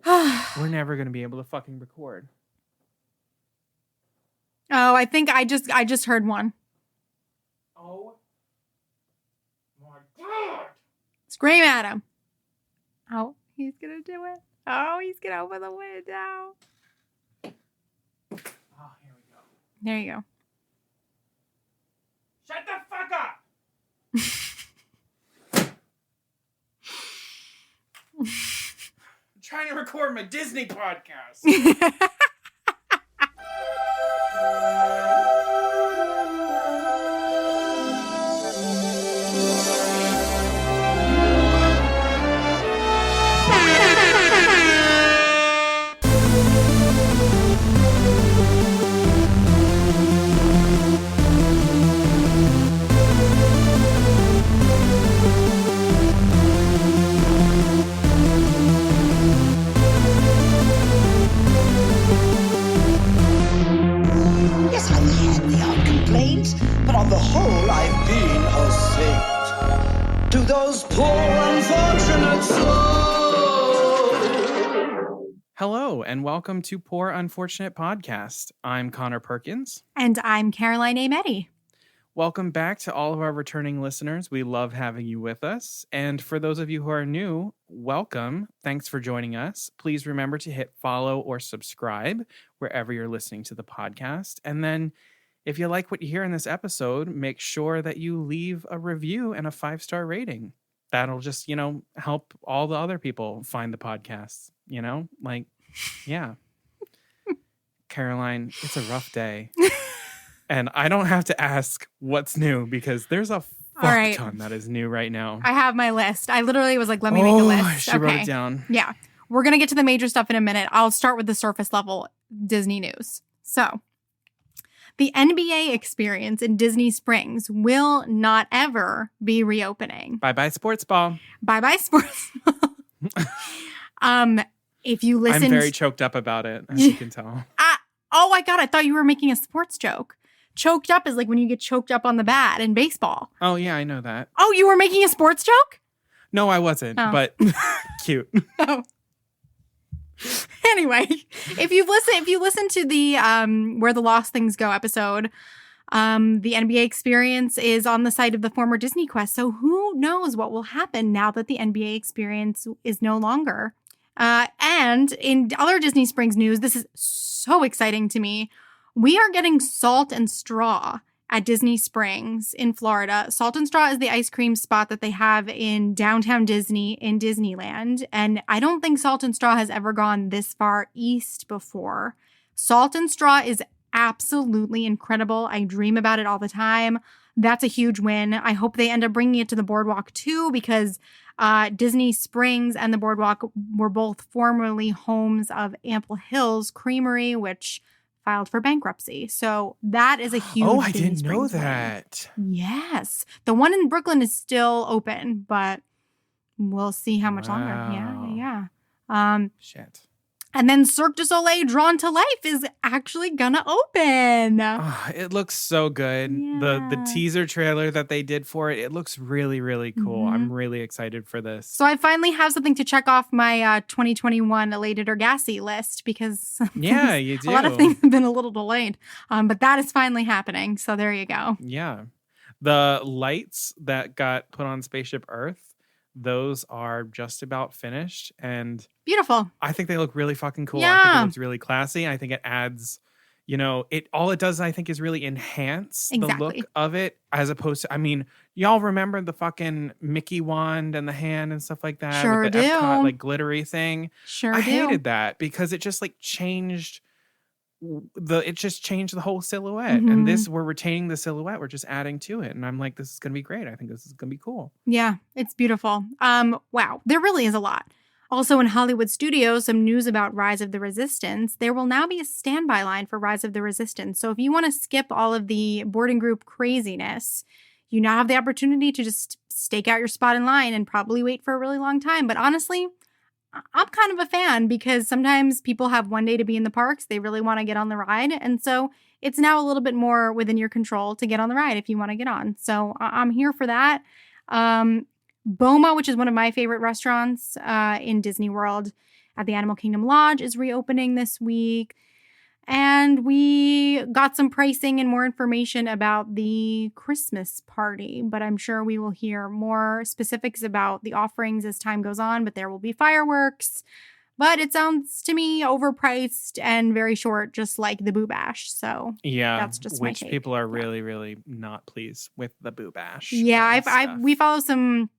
We're never going to be able to fucking record. Oh, I think I just heard one. Oh my God. Scream at him. Oh, he's going to do it. Oh, he's going to open the window. Oh, here we go. There you go. Shut the fuck up! I'm trying to record my Disney podcast. But on the whole, I've been a saint. To those poor unfortunate souls. Hello, and welcome to Poor Unfortunate Podcast. I'm Connor Perkins. And I'm Caroline Ametti. Welcome back to all of our returning listeners. We love having you with us. And for those of you who are new, welcome. Thanks for joining us. Please remember to hit follow or subscribe wherever you're listening to the podcast. And then if you like what you hear in this episode, make sure that you leave a review and a 5-star rating. That'll just, help all the other people find the podcast, yeah. Caroline, it's a rough day. And I don't have to ask what's new because there's a fuck ton that is new right now. I have my list. I literally was like, let me make a list. She wrote it down. Yeah. We're going to get to the major stuff in a minute. I'll start with the surface level Disney news. So, the NBA experience in Disney Springs will not ever be reopening. Bye-bye sports ball. Bye-bye sports ball. If you listen... I'm very choked up about it, as you can tell. Oh my God, I thought you were making a sports joke. Choked up is like when you get choked up on the bat in baseball. Oh, yeah, I know that. Oh, you were making a sports joke? No, I wasn't, but cute. Oh. Anyway, if you listen to the Where the Lost Things Go episode, the NBA experience is on the site of the former Disney Quest. So who knows what will happen now that the NBA experience is no longer. And in other Disney Springs news, this is so exciting to me. We are getting Salt and Straw at Disney Springs in Florida. Salt and Straw is the ice cream spot that they have in downtown Disney in Disneyland. And I don't think Salt and Straw has ever gone this far east before. Salt and Straw is absolutely incredible. I dream about it all the time. That's a huge win. I hope they end up bringing it to the boardwalk too, because Disney Springs and the boardwalk were both formerly homes of Ample Hills Creamery, which filed for bankruptcy. So that is a huge I Disney didn't know Springs that. win. Yes. The one in Brooklyn is still open, but we'll see how much longer. Yeah. Shit. And then Cirque du Soleil Drawn to Life is actually gonna open. It looks so good. Yeah. The teaser trailer that they did for it looks really, really cool. Mm-hmm. I'm really excited for this. So I finally have something to check off my 2021 Elated or Gassy list because yeah, you do. A lot of things have been a little delayed. But that is finally happening. So there you go. Yeah. The lights that got put on Spaceship Earth, those are just about finished and beautiful. I think they look really fucking cool. Yeah. I think it looks really classy. I think it adds, all it does, I think, is really enhance the look of it as opposed to, y'all remember the fucking Mickey wand and the hand and stuff like that? Sure with the do. Epcot, glittery thing. Sure I do. hated that because it just changed the whole silhouette. Mm-hmm. And this, we're retaining the silhouette. We're just adding to it. And I'm like, this is going to be great. I think this is going to be cool. Yeah, it's beautiful. Wow, there really is a lot. Also in Hollywood studios, some news about Rise of the Resistance. There will now be a standby line for Rise of the Resistance. So if you want to skip all of the boarding group craziness, you now have the opportunity to just stake out your spot in line and probably wait for a really long time. But honestly, I'm kind of a fan because sometimes people have one day to be in the parks. They really want to get on the ride. And so it's now a little bit more within your control to get on the ride if you want to get on. So I'm here for that. Boma, which is one of my favorite restaurants in Disney World at the Animal Kingdom Lodge, is reopening this week. And we got some pricing and more information about the Christmas party, but I'm sure we will hear more specifics about the offerings as time goes on, but there will be fireworks. But it sounds to me overpriced and very short, just like the Boo Bash. So yeah, that's just which my take. People are really, really not pleased with the Boo Bash. Yeah, we follow some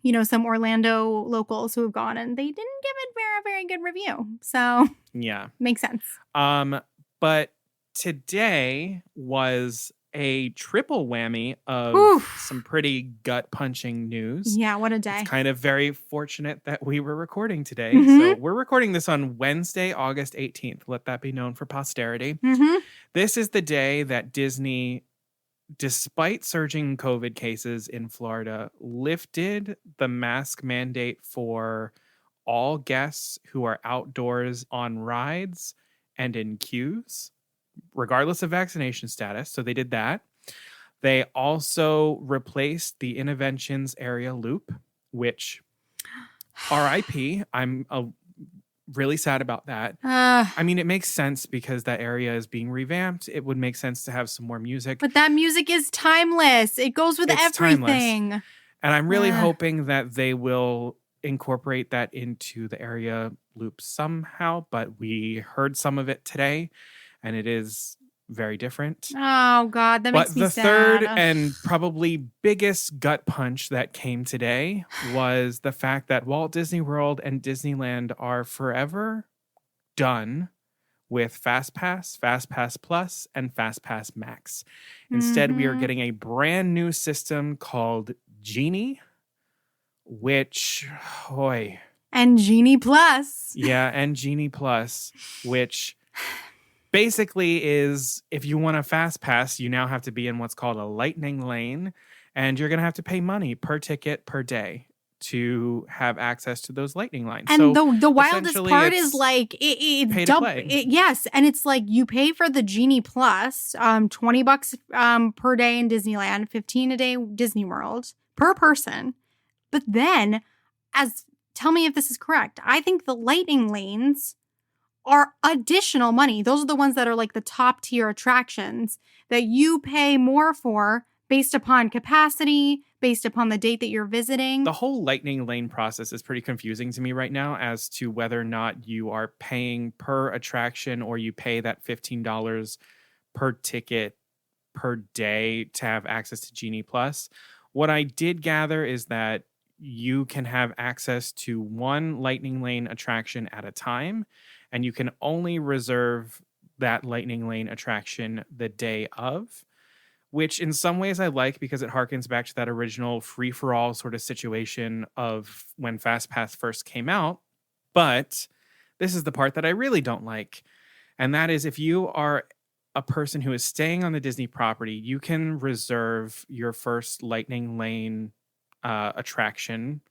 Orlando locals who have gone, and they didn't give it very, very good review. So yeah, makes sense. But today was a triple whammy of some pretty gut-punching news. Yeah, what a day. It's kind of very fortunate that we were recording today. Mm-hmm. So we're recording this on Wednesday, August 18th. Let that be known for posterity. Mm-hmm. This is the day that Disney, despite surging COVID cases in Florida, lifted the mask mandate for all guests who are outdoors on rides and in queues, regardless of vaccination status. So they did that. They also replaced the Interventions area loop, which RIP, I'm really sad about that. I mean, it makes sense because that area is being revamped. It would make sense to have some more music. But that music is timeless. It goes with everything. Timeless. And I'm really hoping that they will incorporate that into the area loop somehow. But we heard some of it today, and it is very different. Oh, God, that makes me sad. But the third and probably biggest gut punch that came today was the fact that Walt Disney World and Disneyland are forever done with Fastpass, Fastpass Plus, and Fastpass Max. Instead, we are getting a brand new system called Genie, which, and Genie Plus. Yeah, and Genie Plus, which basically is, if you want a fast pass, you now have to be in what's called a lightning lane, and you're going to have to pay money per ticket per day to have access to those lightning lines. And so the wildest part is like it's pay to play. Yes, and it's like you pay for the Genie Plus, $20 per day in Disneyland, $15 a day Disney World per person. But then, tell me if this is correct, I think the lightning lanes are additional money. Those are the ones that are like the top tier attractions that you pay more for based upon capacity, based upon the date that you're visiting. The whole lightning lane process is pretty confusing to me right now as to whether or not you are paying per attraction or you pay that $15 per ticket per day to have access to Genie Plus. What I did gather is that you can have access to one lightning lane attraction at a time, and you can only reserve that lightning lane attraction the day of, which in some ways I like because it harkens back to that original free-for-all sort of situation of when Fastpass first came out. But this is the part that I really don't like, and that is if you are a person who is staying on the Disney property, you can reserve your first lightning lane attraction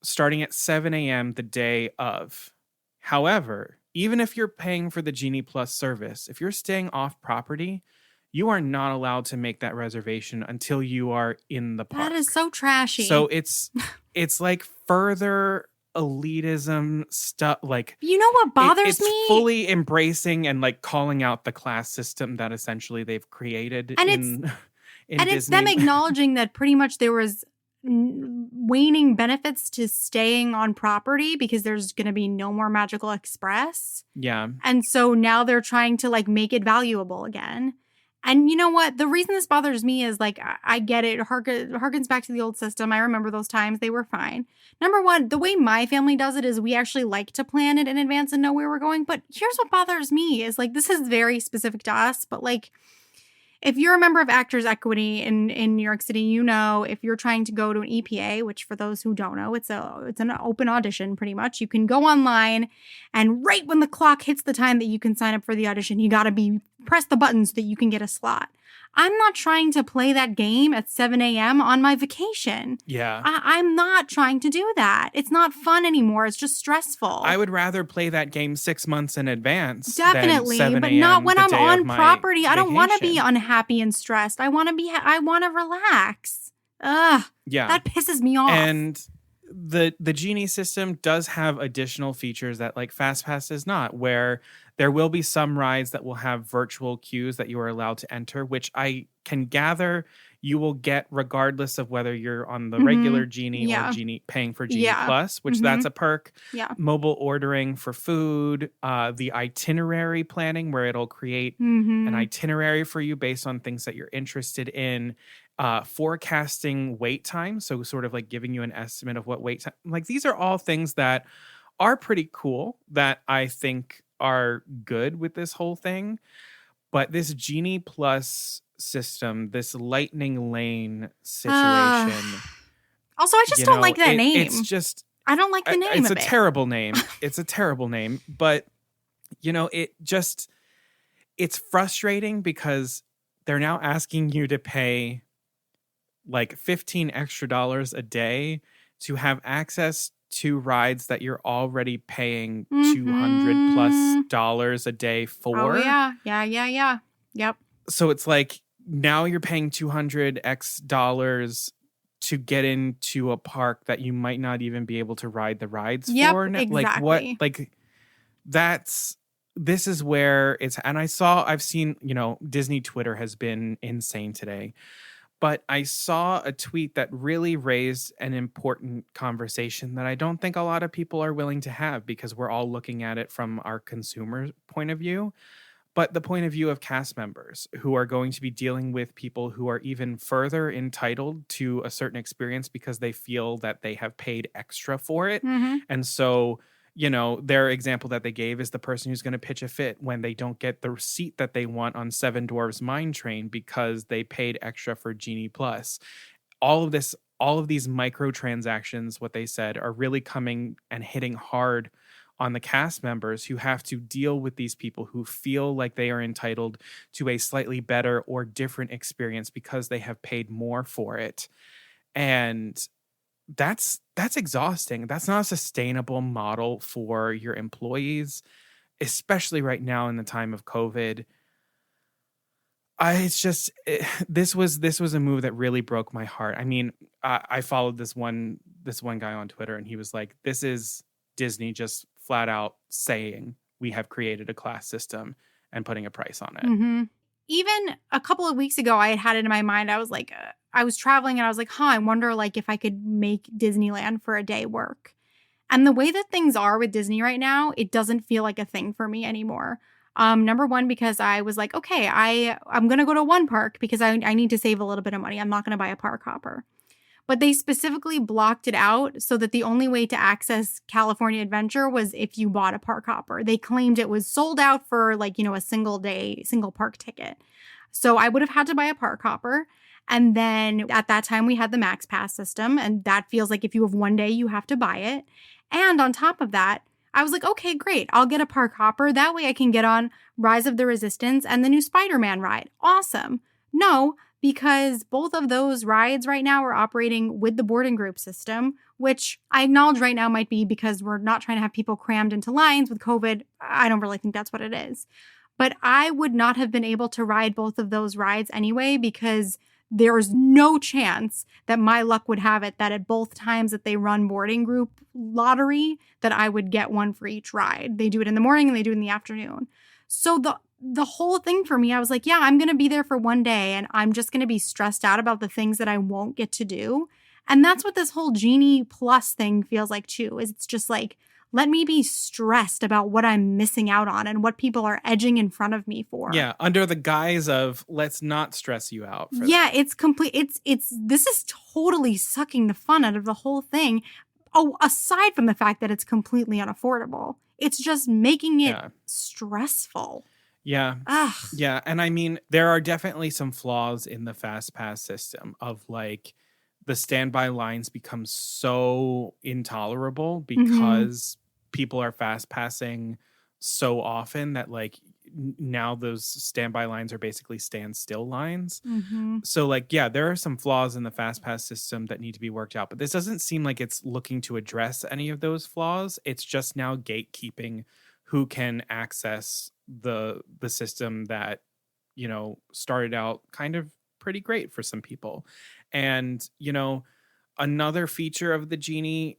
starting at 7 a.m. the day of. However, even if you're paying for the Genie Plus service, if you're staying off property, you are not allowed to make that reservation until you are in the park. That is so trashy. So it's like further elitism stuff. Like, you know what bothers me? It's fully embracing and like calling out the class system that essentially they've created in Disney. It's them acknowledging that pretty much there was waning benefits to staying on property because there's going to be no more Magical Express. Yeah. And so now they're trying to like make it valuable again. And you know what? The reason this bothers me is like, I get it. It harkens back to the old system. I remember those times. They were fine. Number one, the way my family does it is we actually like to plan it in advance and know where we're going. But here's what bothers me is like, this is very specific to us, but like, if you're a member of Actors Equity in New York City, you know if you're trying to go to an EPA, which for those who don't know, it's an open audition pretty much. You can go online and right when the clock hits the time that you can sign up for the audition, you got to press the button so that you can get a slot. I'm not trying to play that game at 7 a.m. on my vacation. Yeah. I'm not trying to do that. It's not fun anymore. It's just stressful. I would rather play that game 6 months in advance. Definitely, than 7 but not when I'm on of property. I don't want to be vacation. unhappy and stressed. I want to relax. Ugh. Yeah. That pisses me off. And the Genie system does have additional features that like Fastpass does not, where there will be some rides that will have virtual queues that you are allowed to enter, which I can gather you will get regardless of whether you're on the regular Genie or Genie paying for Genie Plus, which that's a perk. Yeah. Mobile ordering for food, the itinerary planning where it'll create an itinerary for you based on things that you're interested in. Forecasting wait time, so sort of like giving you an estimate of what wait time. Like these are all things that are pretty cool that I think are good with this whole thing. But this Genie Plus system, this lightning lane situation. Also, I just don't like that name. It's just I don't like the name. It's a terrible name. It's a terrible name. But it's frustrating because they're now asking you to pay like $15 extra a day to have access to rides that you're already paying $200+ a day for. Oh yeah. Yep. So it's like now you're paying $200 to get into a park that you might not even be able to ride the rides for. Exactly. Like what? Like this is where it's. And I've seen Disney Twitter has been insane today. But I saw a tweet that really raised an important conversation that I don't think a lot of people are willing to have because we're all looking at it from our consumer point of view, but the point of view of cast members who are going to be dealing with people who are even further entitled to a certain experience because they feel that they have paid extra for it. And so their example that they gave is the person who's going to pitch a fit when they don't get the seat that they want on Seven Dwarfs Mine Train because they paid extra for Genie Plus. All of these microtransactions, what they said, are really coming and hitting hard on the cast members who have to deal with these people who feel like they are entitled to a slightly better or different experience because they have paid more for it. And that's exhausting. That's not a sustainable model for your employees, especially right now in the time of COVID. This was a move that really broke my heart. I mean, I followed this one guy on Twitter, and he was like, "This is Disney just flat out saying we have created a class system and putting a price on it." Even a couple of weeks ago, I had it in my mind. I was like, I was traveling and I was like, I wonder like if I could make Disneyland for a day work. And the way that things are with Disney right now, it doesn't feel like a thing for me anymore. Number one, because I was like, okay, I'm going to go to one park because I need to save a little bit of money. I'm not going to buy a park hopper. But they specifically blocked it out so that the only way to access California Adventure was if you bought a park hopper. They claimed it was sold out for a single park ticket. So I would have had to buy a park hopper. And then at that time we had the Max Pass system. And that feels like if you have one day, you have to buy it. And on top of that, I was like, okay, great. I'll get a park hopper. That way I can get on Rise of the Resistance and the new Spider-Man ride. Awesome. No, because both of those rides right now are operating with the boarding group system, which I acknowledge right now might be because we're not trying to have people crammed into lines with COVID. I don't really think that's what it is. But I would not have been able to ride both of those rides anyway because there's no chance that my luck would have it that at both times that they run boarding group lottery that I would get one for each ride. They do it in the morning and they do it in the afternoon. So the whole thing for me, I was like, yeah, I'm going to be there for one day and I'm just going to be stressed out about the things that I won't get to do. And that's what this whole Genie Plus thing feels like too, is it's just like, let me be stressed about what I'm missing out on and what people are edging in front of me for. Yeah, under the guise of let's not stress you out. Yeah, it's complete. This is totally sucking the fun out of the whole thing. Oh, aside from the fact that it's completely unaffordable, it's just making it stressful. Yeah. Ugh. Yeah. And I mean, there are definitely some flaws in the Fastpass system of like the standby lines become so intolerable because people are fast passing so often that like now those standby lines are basically standstill lines. So like, yeah, there are some flaws in the Fastpass system that need to be worked out, but this doesn't seem like it's looking to address any of those flaws. It's just now gatekeeping who can access the system that, started out kind of pretty great for some people. And, you know, another feature of the Genie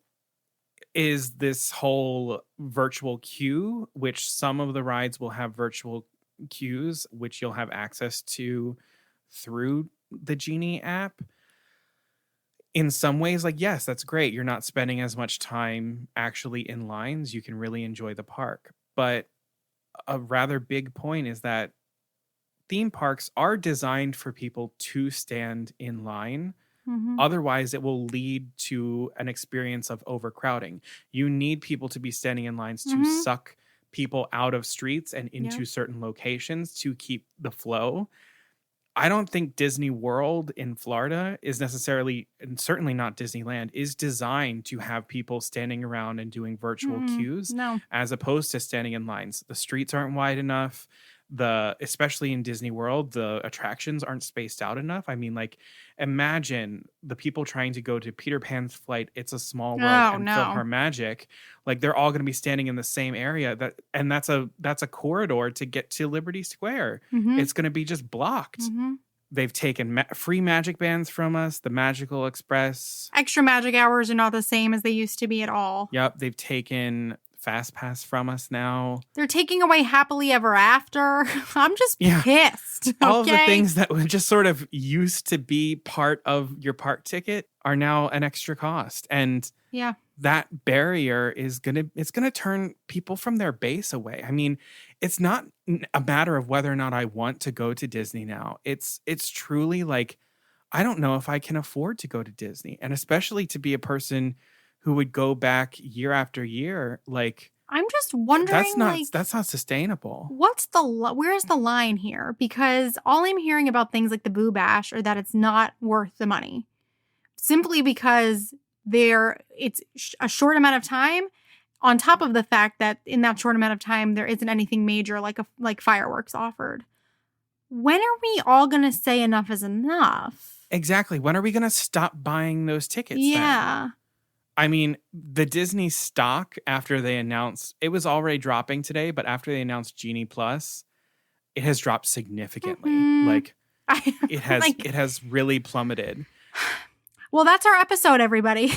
is this whole virtual queue, which some of the rides will have virtual queues, which you'll have access to through the Genie app. In some ways, like, yes, that's great. You're not spending as much time actually in lines. You can really enjoy the park. But a rather big point is that theme parks are designed for people to stand in line. Mm-hmm. Otherwise, it will lead to an experience of overcrowding. You need people to be standing in lines to suck people out of streets and into certain locations to keep the flow. I don't think Disney World in Florida is necessarily, and certainly not Disneyland, is designed to have people standing around and doing virtual queues as opposed to standing in lines. The streets aren't wide enough. Especially in Disney World, the attractions aren't spaced out enough. I mean, like, imagine the people trying to go to Peter Pan's Flight, It's a Small World, and PhilharMagic. Like, they're all going to be standing in the same area. That's a corridor to get to Liberty Square. It's going to be just blocked. They've taken free magic bands from us, the Magical Express. Extra magic hours are not the same as they used to be at all. Yep, they've taken Fastpass from us now. They're taking away Happily Ever After. I'm just pissed. All of the things that were just sort of used to be part of your park ticket are now an extra cost. And that barrier is gonna turn people from their base away. I mean, it's not a matter of whether or not I want to go to Disney now. It's truly like, I don't know if I can afford to go to Disney. And especially to be a person who would go back year after year, like, I'm just wondering, that's not sustainable. Where's the line here? Because all I'm hearing about things like the Boo Bash are that it's not worth the money, simply because it's a short amount of time. On top of the fact that in that short amount of time there isn't anything major like fireworks offered. When are we all gonna say enough is enough? Exactly. When are we gonna stop buying those tickets? Yeah. Then? I mean, the Disney stock, after they announced, it was already dropping today, but after they announced Genie Plus, it has dropped significantly. Like, it has really plummeted. Well, that's our episode, everybody.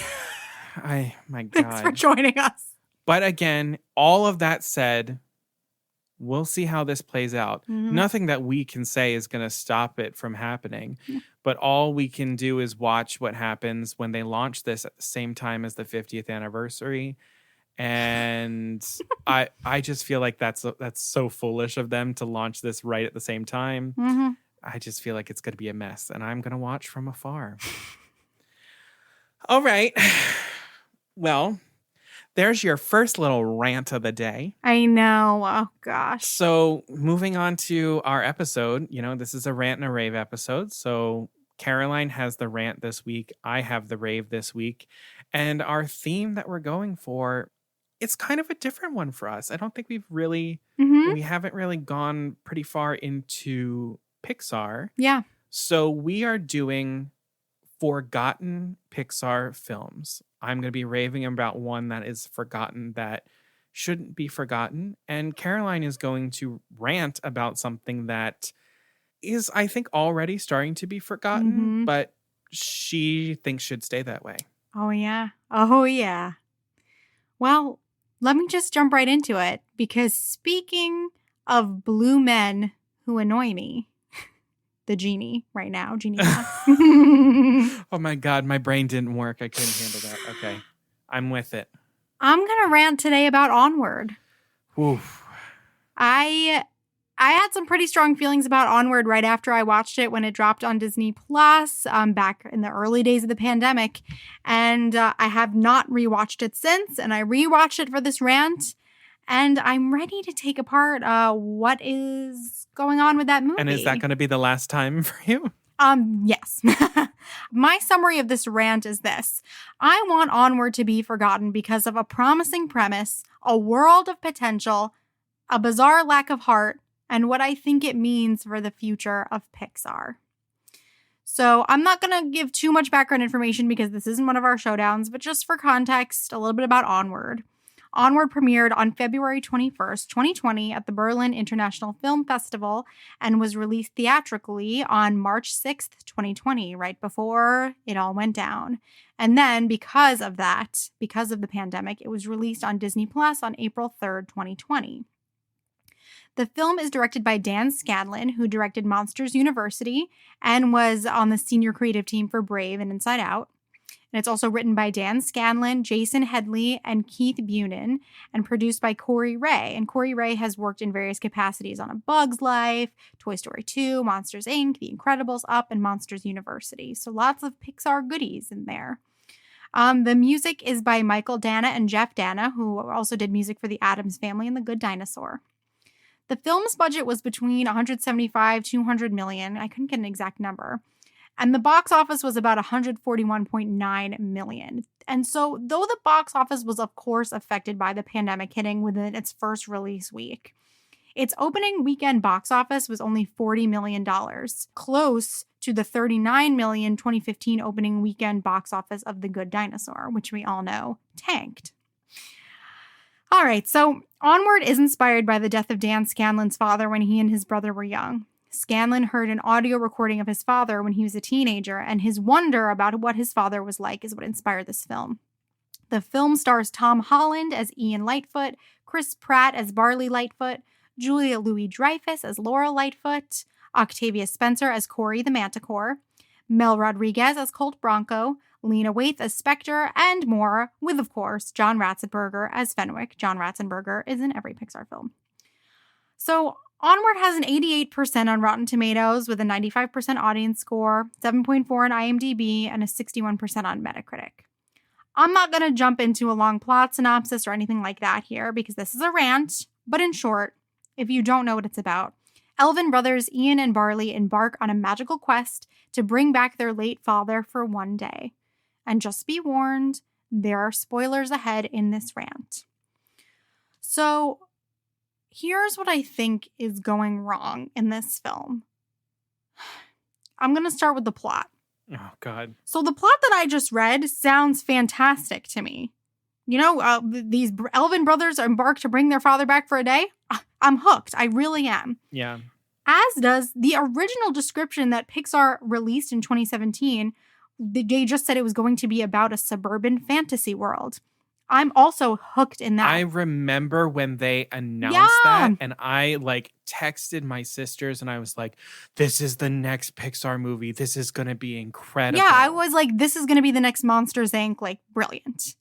My God. Thanks for joining us. But again, all of that said, we'll see how this plays out. Nothing that we can say is going to stop it from happening. But all we can do is watch what happens when they launch this at the same time as the 50th anniversary. And I just feel like that's so foolish of them to launch this right at the same time. I just feel like it's going to be a mess, and I'm going to watch from afar. All right. Well, there's your first little rant of the day. I know. Oh, gosh. So moving on to our episode, this is a Rant and a Rave episode. So Caroline has the rant this week. I have the rave this week. And our theme that we're going for, it's kind of a different one for us. I don't think we haven't really gone pretty far into Pixar. Yeah. So we are doing forgotten Pixar films. I'm going to be raving about one that is forgotten that shouldn't be forgotten. And Caroline is going to rant about something that is, I think, already starting to be forgotten, but she thinks should stay that way. Oh, yeah. Oh, yeah. Well, let me just jump right into it, because speaking of blue men who annoy me, the Genie right now, Genie Oh my God, my brain didn't work. I couldn't handle that. Okay, I'm with it. I'm going to rant today about Onward. Oof. I had some pretty strong feelings about Onward right after I watched it when it dropped on Disney Plus back in the early days of the pandemic. And I have not rewatched it since. And I rewatched it for this rant. And I'm ready to take apart what is going on with that movie. And is that going to be the last time for you? Yes. My summary of this rant is this. I want Onward to be forgotten because of a promising premise, a world of potential, a bizarre lack of heart, and what I think it means for the future of Pixar. So I'm not going to give too much background information because this isn't one of our showdowns, but just for context, a little bit about Onward. Onward premiered on February 21st, 2020 at the Berlin International Film Festival and was released theatrically on March 6th, 2020, right before it all went down. And then because of the pandemic, it was released on Disney Plus on April 3rd, 2020. The film is directed by Dan Scanlon, who directed Monsters University and was on the senior creative team for Brave and Inside Out. And it's also written by Dan Scanlon, Jason Headley, and Keith Bunin, and produced by Corey Ray. And Corey Ray has worked in various capacities on A Bug's Life, Toy Story 2, Monsters, Inc., The Incredibles, Up, and Monsters University. So lots of Pixar goodies in there. The music is by Michael Dana and Jeff Dana, who also did music for The Addams Family and The Good Dinosaur. The film's budget was between $175 to $200 million. I couldn't get an exact number. And the box office was about $141.9 million. And so, though the box office was, of course, affected by the pandemic hitting within its first release week, its opening weekend box office was only $40 million, close to the $39 million 2015 opening weekend box office of The Good Dinosaur, which we all know tanked. All right, so Onward is inspired by the death of Dan Scanlon's father when he and his brother were young. Scanlon heard an audio recording of his father when he was a teenager, and his wonder about what his father was like is what inspired this film. The film stars Tom Holland as Ian Lightfoot, Chris Pratt as Barley Lightfoot, Julia Louis-Dreyfus as Laura Lightfoot, Octavia Spencer as Corey the Manticore, Mel Rodriguez as Colt Bronco, Lena Waithe as Spectre, and more, with, of course, John Ratzenberger as Fenwick. John Ratzenberger is in every Pixar film. So, Onward has an 88% on Rotten Tomatoes with a 95% audience score, 7.4 on IMDb, and a 61% on Metacritic. I'm not going to jump into a long plot synopsis or anything like that here because this is a rant, but in short, if you don't know what it's about, Elven brothers Ian and Barley embark on a magical quest to bring back their late father for one day. And just be warned, there are spoilers ahead in this rant. So, here's what I think is going wrong in this film. I'm going to start with the plot. Oh, God. So the plot that I just read sounds fantastic to me. You know, these Elven brothers embark to bring their father back for a day. I'm hooked. I really am. Yeah. As does the original description that Pixar released in 2017. They just said it was going to be about a suburban fantasy world. I'm also hooked in that. I remember when they announced that, and I texted my sisters and I was like, this is the next Pixar movie. This is going to be incredible. Yeah, I was like, this is going to be the next Monsters, Inc. Brilliant.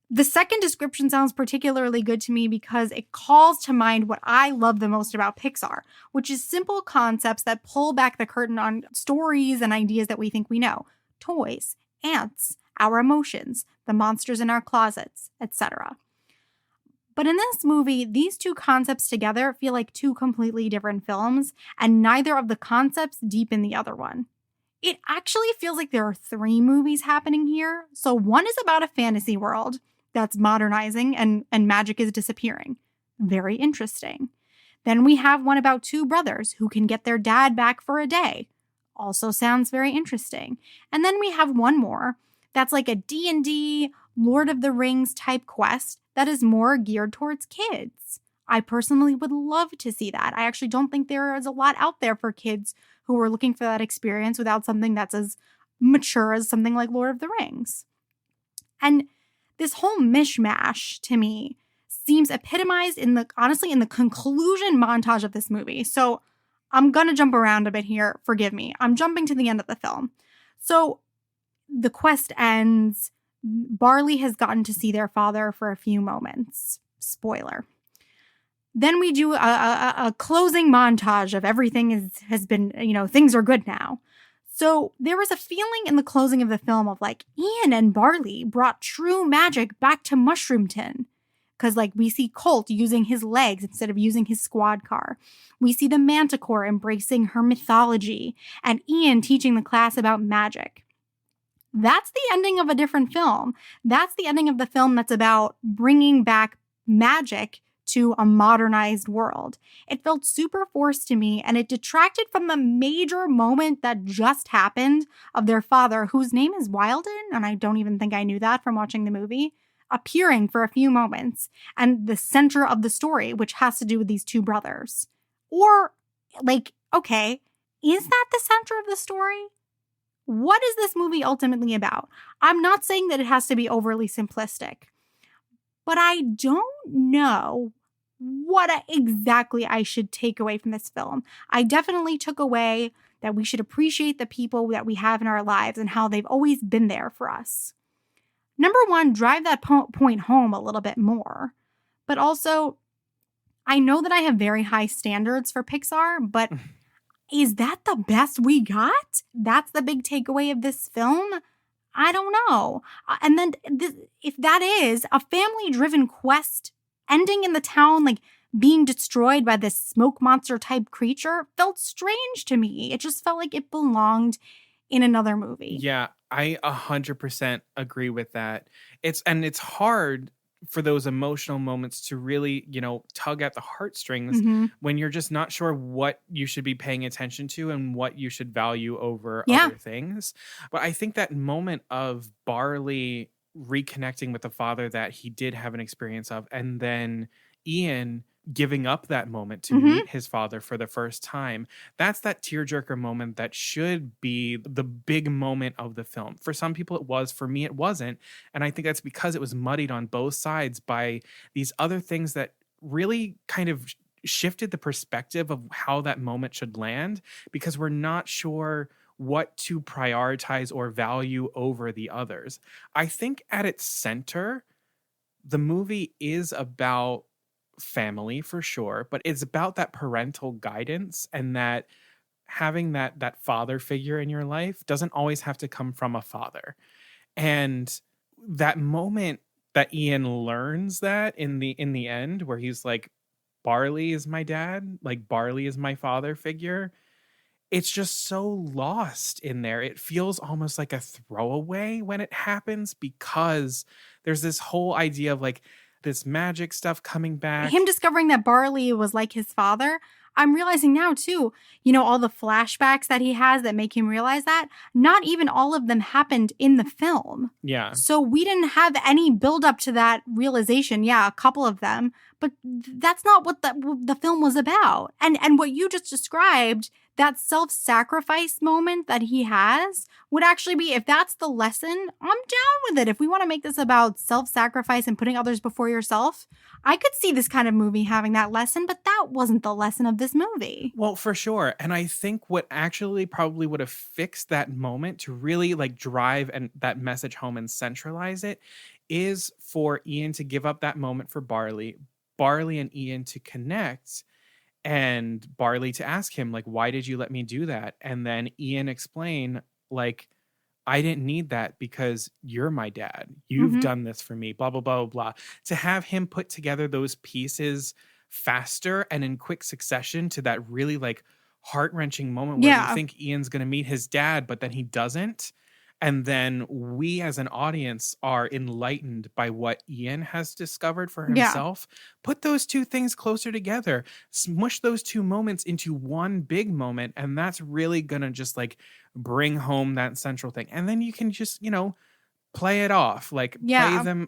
The second description sounds particularly good to me because it calls to mind what I love the most about Pixar, which is simple concepts that pull back the curtain on stories and ideas that we think we know. Toys, ants, our emotions, the monsters in our closets, etc. But in this movie, these two concepts together feel like two completely different films, and neither of the concepts deepen the other one. It actually feels like there are three movies happening here. So one is about a fantasy world that's modernizing and magic is disappearing. Very interesting. Then we have one about two brothers who can get their dad back for a day. Also sounds very interesting. And then we have one more that's like a D&D, Lord of the Rings type quest that is more geared towards kids. I personally would love to see that. I actually don't think there is a lot out there for kids who are looking for that experience without something that's as mature as something like Lord of the Rings. And this whole mishmash to me seems epitomized in the conclusion montage of this movie. So I'm going to jump around a bit here. Forgive me. I'm jumping to the end of the film. So the quest ends. Barley has gotten to see their father for a few moments. Spoiler. Then we do a closing montage of everything has been, things are good now. So there was a feeling in the closing of the film of Ian and Barley brought true magic back to Mushroomton. Because we see Colt using his legs instead of using his squad car. We see the Manticore embracing her mythology and Ian teaching the class about magic. That's the ending of a different film. That's the ending of the film that's about bringing back magic to a modernized world. It felt super forced to me, and it detracted from the major moment that just happened of their father, whose name is Wilden, and I don't even think I knew that from watching the movie, appearing for a few moments and the center of the story, which has to do with these two brothers. Or, like, okay, is that the center of the story? What is this movie ultimately about? I'm not saying that it has to be overly simplistic, but I don't know what exactly I should take away from this film. I definitely took away that we should appreciate the people that we have in our lives and how they've always been there for us. Number one, drive that point home a little bit more. But also, I know that I have very high standards for Pixar, but is that the best we got? That's the big takeaway of this film? I don't know. And then if that is a family-driven quest ending in the town, like being destroyed by this smoke monster type creature, felt strange to me. It just felt like it belonged in another movie. Yeah, I 100% agree with that. It's hard for those emotional moments to really, tug at the heartstrings when you're just not sure what you should be paying attention to and what you should value over other things. But I think that moment of Barley reconnecting with the father that he did have an experience of, and then Ian giving up that moment to meet his father for the first time, that's that tearjerker moment that should be the big moment of the film. For some people it was, for me it wasn't, and I think that's because it was muddied on both sides by these other things that really kind of shifted the perspective of how that moment should land, because we're not sure what to prioritize or value over the others. I think at its center, the movie is about family for sure, but it's about that parental guidance, and that having that father figure in your life doesn't always have to come from a father. And that moment that Ian learns that in the end, where he's like, Barley is my dad, like Barley is my father figure, it's just so lost in there. It feels almost like a throwaway when it happens, because there's this whole idea of like this magic stuff coming back. Him discovering that Barley was like his father. I'm realizing now too, all the flashbacks that he has that make him realize that, not even all of them happened in the film. Yeah. So we didn't have any build up to that realization. Yeah, a couple of them, but that's not what the film was about. And what you just described, that self-sacrifice moment that he has, would actually be, if that's the lesson, I'm down with it. If we want to make this about self-sacrifice and putting others before yourself, I could see this kind of movie having that lesson, but that wasn't the lesson of this movie. Well, for sure. And I think what actually probably would have fixed that moment to really like drive and that message home and centralize it is for Ian to give up that moment for Barley and Ian to connect, and Barley to ask him, like, why did you let me do that? And then Ian explain, like, I didn't need that because you're my dad. You've done this for me, blah, blah, blah, blah. To have him put together those pieces faster and in quick succession to that really like heart-wrenching moment where you think Ian's going to meet his dad, but then he doesn't. And then we as an audience are enlightened by what Ian has discovered for himself. Put those two things closer together, smush those two moments into one big moment. And that's really going to just like bring home that central thing. And then you can just, play it off, like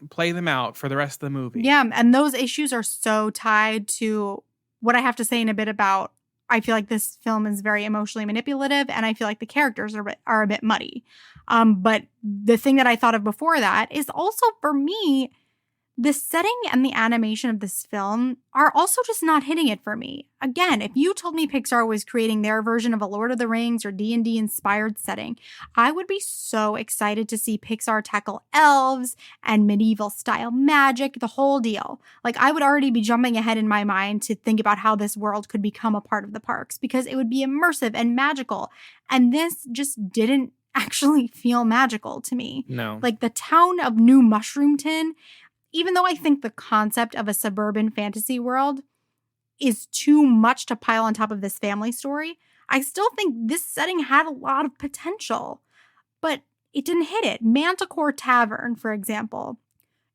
play them out for the rest of the movie. Yeah. And those issues are so tied to what I have to say in a bit about, I feel like this film is very emotionally manipulative, and I feel like the characters are a bit muddy. But the thing that I thought of before that is also, for me, the setting and the animation of this film are also just not hitting it for me. Again, if you told me Pixar was creating their version of a Lord of the Rings or D&D inspired setting, I would be so excited to see Pixar tackle elves and medieval style magic, the whole deal. Like, I would already be jumping ahead in my mind to think about how this world could become a part of the parks, because it would be immersive and magical. And this just didn't actually feel magical to me. No. Like, the town of New Mushroomton, even though I think the concept of a suburban fantasy world is too much to pile on top of this family story, I still think this setting had a lot of potential, but it didn't hit it. Manticore Tavern, for example,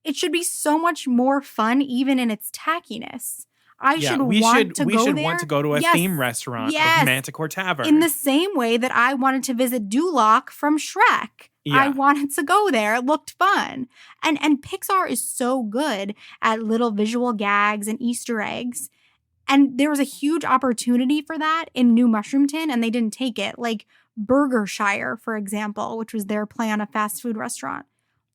it should be so much more fun even in its tackiness. We should want to go to a theme restaurant of Manticore Tavern. In the same way that I wanted to visit Duloc from Shrek. I wanted to go there. It looked fun. And Pixar is so good at little visual gags and Easter eggs. And there was a huge opportunity for that in New Mushroom Tin, and they didn't take it. Like Burgershire, for example, which was their play on a fast food restaurant.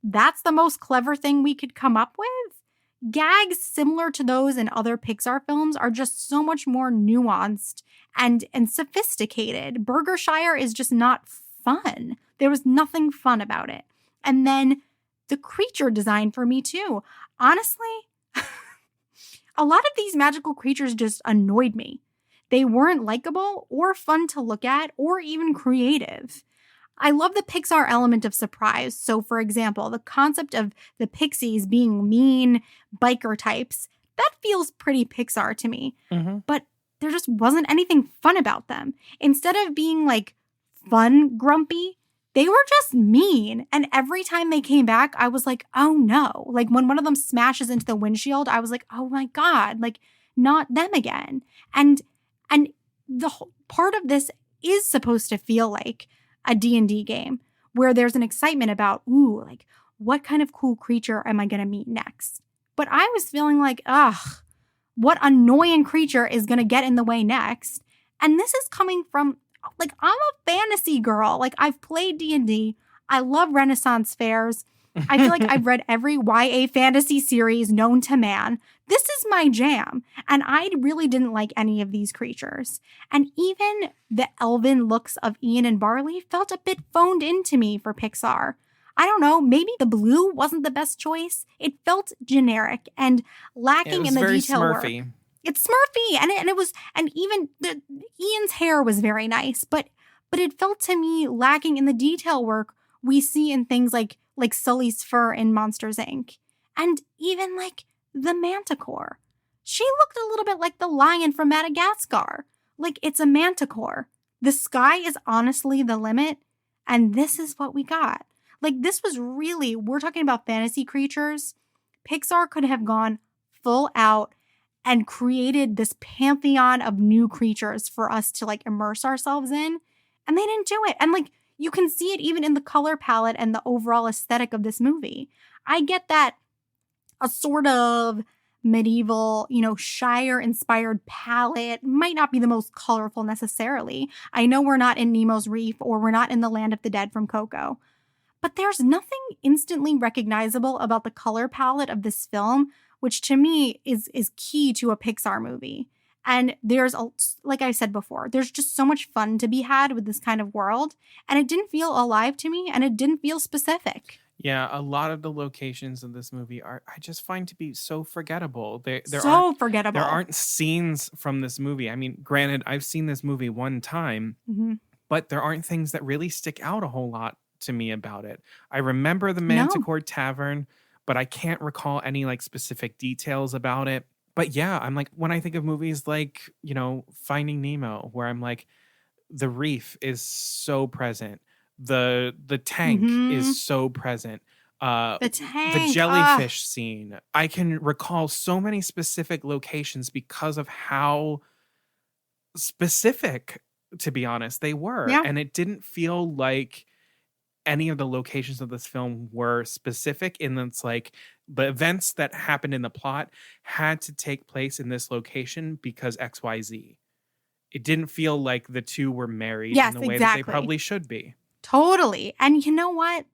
That's the most clever thing we could come up with. Gags similar to those in other Pixar films are just so much more nuanced and sophisticated. Burgershire is just not fun. There was nothing fun about it. And then the creature design for me too. Honestly, a lot of these magical creatures just annoyed me. They weren't likable or fun to look at or even creative. I love the Pixar element of surprise. So, for example, the concept of the pixies being mean biker types, that feels pretty Pixar to me. But there just wasn't anything fun about them. Instead of being like fun grumpy, they were just mean. And every time they came back, I was like, oh no. Like when one of them smashes into the windshield, I was like, oh my God, like not them again. And the whole part of this is supposed to feel like a D&D game where there's an excitement about, ooh, like what kind of cool creature am I going to meet next? But I was feeling like, ugh, what annoying creature is going to get in the way next? And this is coming from, like, I'm a fantasy girl. Like, I've played D&D. I love Renaissance fairs. I feel like I've read every YA fantasy series known to man. This is my jam. And I really didn't like any of these creatures. And even the elven looks of Ian and Barley felt a bit phoned in to me for Pixar. I don't know, maybe the blue wasn't the best choice. It felt generic and lacking in the detail Smurfy. work. It's Smurfy, and even Ian's hair was very nice, but it felt to me lacking in the detail work we see in things like Sully's fur in Monsters, Inc. And even like the Manticore. She looked a little bit like the lion from Madagascar. Like it's a Manticore. The sky is honestly the limit, and this is what we got. Like this was really, we're talking about fantasy creatures. Pixar could have gone full out and created this pantheon of new creatures for us to like immerse ourselves in. And they didn't do it. And like, you can see it even in the color palette and the overall aesthetic of this movie. I get that a sort of medieval, Shire-inspired palette might not be the most colorful necessarily. I know we're not in Nemo's Reef or we're not in the Land of the Dead from Coco. But there's nothing instantly recognizable about the color palette of this film, which to me is key to a Pixar movie. And there's, like I said before, there's just so much fun to be had with this kind of world. And it didn't feel alive to me, and it didn't feel specific. Yeah, a lot of the locations in this movie I just find to be so forgettable. Forgettable. There aren't scenes from this movie. I mean, granted, I've seen this movie one time, but there aren't things that really stick out a whole lot to me about it. I remember the Manticore Tavern, but I can't recall any like specific details about it. But yeah, I'm like, when I think of movies like, Finding Nemo, where I'm like, the reef is so present. The tank is so present. The tank. The jellyfish scene. I can recall so many specific locations because of how specific, to be honest, they were. Yeah. And it didn't feel like any of the locations of this film were specific in that it's like the events that happened in the plot had to take place in this location because XYZ. It didn't feel like the two were married in the way that they probably should be. Totally. And you know what?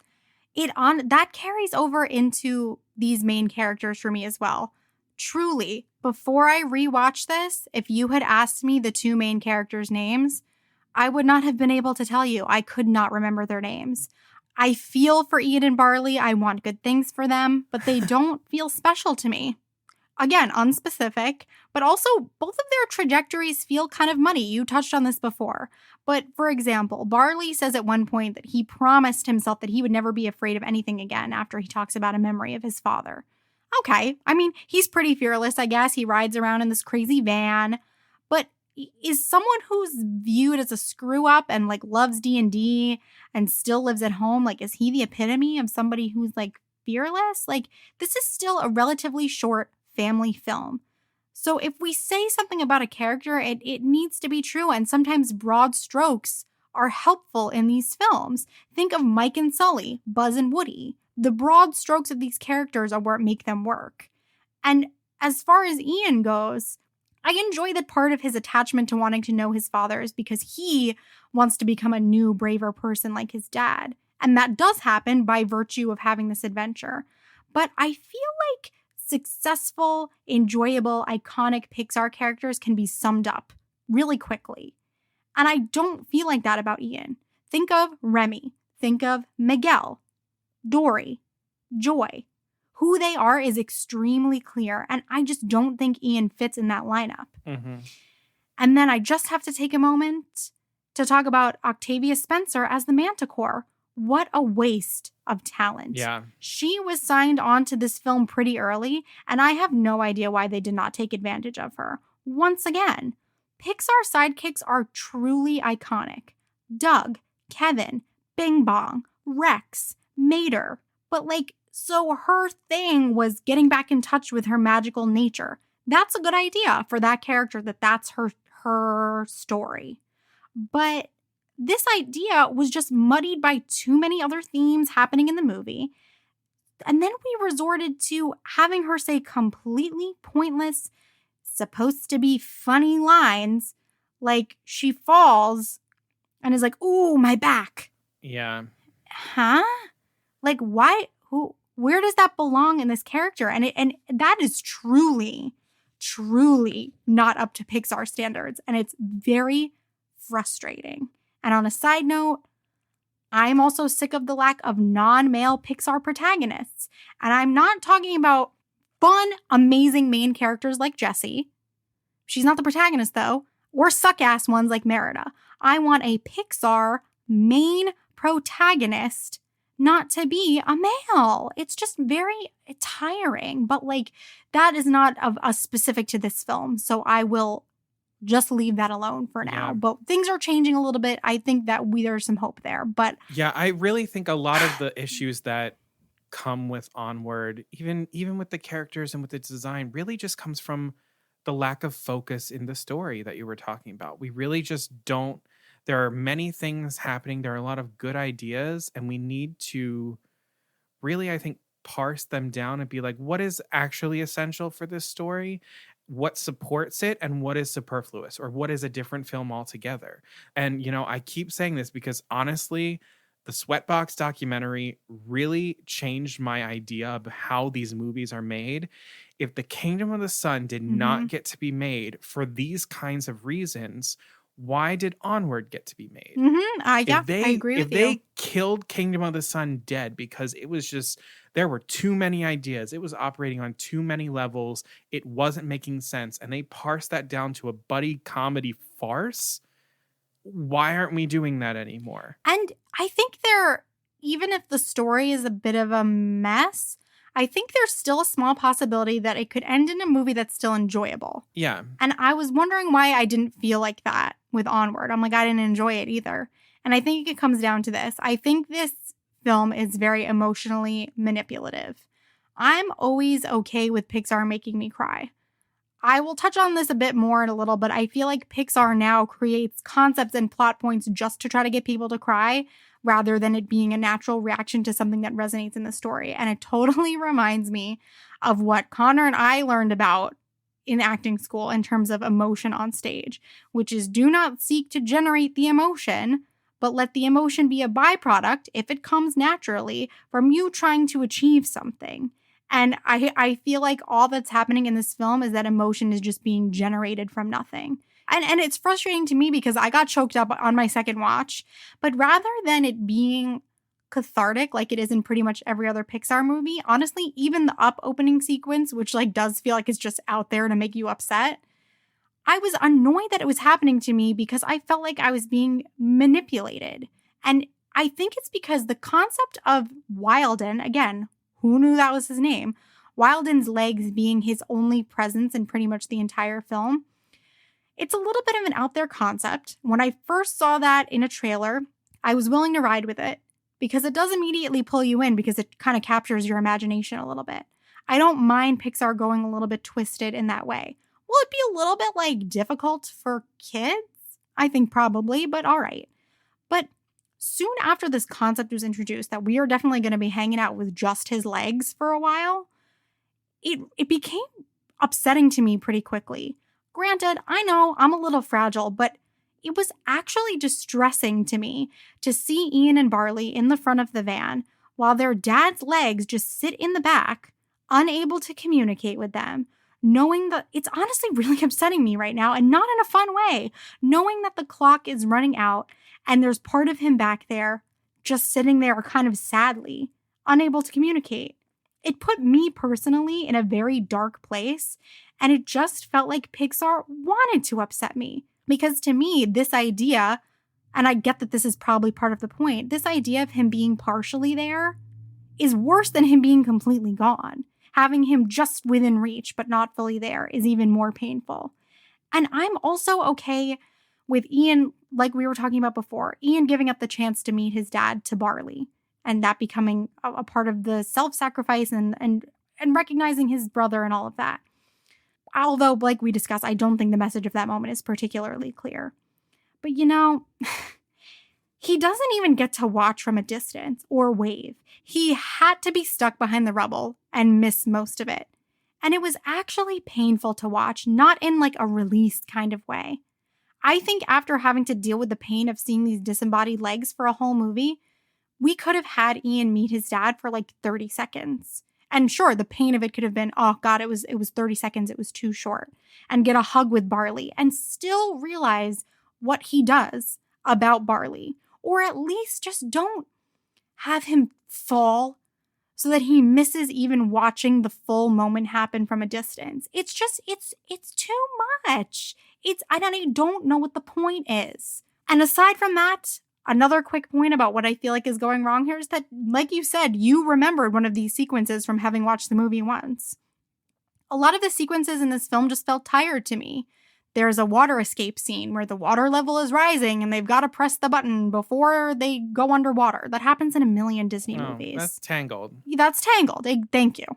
That carries over into these main characters for me as well. Truly, before I rewatched this, if you had asked me the two main characters' names, I would not have been able to tell you. I could not remember their names. I feel for Ian and Barley. I want good things for them, but they don't feel special to me. Again, unspecific, but also both of their trajectories feel kind of muddy. You touched on this before. But for example, Barley says at one point that he promised himself that he would never be afraid of anything again after he talks about a memory of his father. Okay, I mean, he's pretty fearless, I guess. He rides around in this crazy van. But is someone who's viewed as a screw up and like loves D&D and still lives at home, like, is he the epitome of somebody who's like fearless? Like, this is still a relatively short family film. So if we say something about a character, it needs to be true. And sometimes broad strokes are helpful in these films. Think of Mike and Sully, Buzz and Woody. The broad strokes of these characters are what make them work. And as far as Ian goes, I enjoy that part of his attachment to wanting to know his father is because he wants to become a new, braver person like his dad. And that does happen by virtue of having this adventure. But I feel like successful, enjoyable, iconic Pixar characters can be summed up really quickly. And I don't feel like that about Ian. Think of Remy. Think of Miguel, Dory, Joy. Who they are is extremely clear, and I just don't think Ian fits in that lineup. Mm-hmm. And then I just have to take a moment to talk about Octavia Spencer as the Manticore. What a waste of talent. Yeah. She was signed on to this film pretty early, and I have no idea why they did not take advantage of her. Once again, Pixar sidekicks are truly iconic. Doug, Kevin, Bing Bong, Rex, Mater. But so her thing was getting back in touch with her magical nature. That's a good idea for that character, that's her story. But this idea was just muddied by too many other themes happening in the movie. And then we resorted to having her say completely pointless, supposed to be funny lines, like she falls and is like, "Ooh, my back." Yeah. Huh? Why? Where does that belong in this character? And that is truly not up to Pixar standards. And it's very frustrating. And on a side note, I'm also sick of the lack of non-male Pixar protagonists. And I'm not talking about fun, amazing main characters like Jessie. She's not the protagonist, though. Or suck-ass ones like Merida. I want a Pixar main protagonist not to be a male. It's just very tiring. But that is not specific to this film. So I will just leave that alone for now. Yeah. But things are changing a little bit. I think that there's some hope there. But yeah, I really think a lot of the issues that come with Onward, even with the characters and with its design, really just comes from the lack of focus in the story that you were talking about. We really just don't. There are many things happening. There are a lot of good ideas, and we need to really, I think, parse them down and be like, what is actually essential for this story? What supports it, and what is superfluous, or what is a different film altogether? And, I keep saying this because honestly, the Sweatbox documentary really changed my idea of how these movies are made. If the Kingdom of the Sun did not get to be made for these kinds of reasons, why did Onward get to be made? I agree with you. If they killed Kingdom of the Sun dead because it was just, there were too many ideas, it was operating on too many levels, it wasn't making sense, and they parsed that down to a buddy comedy farce, why aren't we doing that anymore? And I think even if the story is a bit of a mess, I think there's still a small possibility that it could end in a movie that's still enjoyable. Yeah. And I was wondering why I didn't feel like that with Onward. I'm like, I didn't enjoy it either. And I think it comes down to this. I think this film is very emotionally manipulative. I'm always okay with Pixar making me cry. I will touch on this a bit more in a little, but I feel like Pixar now creates concepts and plot points just to try to get people to cry, rather than it being a natural reaction to something that resonates in the story. And it totally reminds me of what Connor and I learned about in acting school in terms of emotion on stage, which is do not seek to generate the emotion, but let the emotion be a byproduct, if it comes naturally, from you trying to achieve something. And I feel like all that's happening in this film is that emotion is just being generated from nothing. And it's frustrating to me because I got choked up on my second watch. But rather than it being cathartic like it is in pretty much every other Pixar movie, honestly, even the Up opening sequence, which does feel like it's just out there to make you upset, I was annoyed that it was happening to me because I felt like I was being manipulated. And I think it's because the concept of Wilden, again, who knew that was his name? Wilden's legs being his only presence in pretty much the entire film. It's a little bit of an out there concept. When I first saw that in a trailer, I was willing to ride with it because it does immediately pull you in because it kind of captures your imagination a little bit. I don't mind Pixar going a little bit twisted in that way. Will it be a little bit difficult for kids? I think probably, but all right. But soon after this concept was introduced that we are definitely going to be hanging out with just his legs for a while, it became upsetting to me pretty quickly. Granted, I know I'm a little fragile, but it was actually distressing to me to see Ian and Barley in the front of the van while their dad's legs just sit in the back, unable to communicate with them, knowing that it's honestly really upsetting me right now, and not in a fun way, knowing that the clock is running out and there's part of him back there just sitting there kind of sadly, unable to communicate. It put me personally in a very dark place, and it just felt like Pixar wanted to upset me. Because to me, this idea, and I get that this is probably part of the point, this idea of him being partially there is worse than him being completely gone. Having him just within reach but not fully there is even more painful. And I'm also okay with Ian, like we were talking about before, Ian giving up the chance to meet his dad to Barley, and that becoming a part of the self-sacrifice and recognizing his brother and all of that. Although, like we discussed, I don't think the message of that moment is particularly clear. But you know, he doesn't even get to watch from a distance or wave. He had to be stuck behind the rubble and miss most of it. And it was actually painful to watch, not in like a released kind of way. I think after having to deal with the pain of seeing these disembodied legs for a whole movie, we could have had Ian meet his dad for like 30 seconds. And sure, the pain of it could have been, oh God, it was 30 seconds. It was too short. And get a hug with Barley and still realize what he does about Barley. Or at least just don't have him fall so that he misses even watching the full moment happen from a distance. It's just, it's too much. I don't know what the point is. And aside from that, another quick point about what I feel like is going wrong here is that, like you said, you remembered one of these sequences from having watched the movie once. A lot of the sequences in this film just felt tired to me. There's a water escape scene where the water level is rising and they've got to press the button before they go underwater. That happens in a million Disney movies. That's Tangled. That's Tangled. Thank you.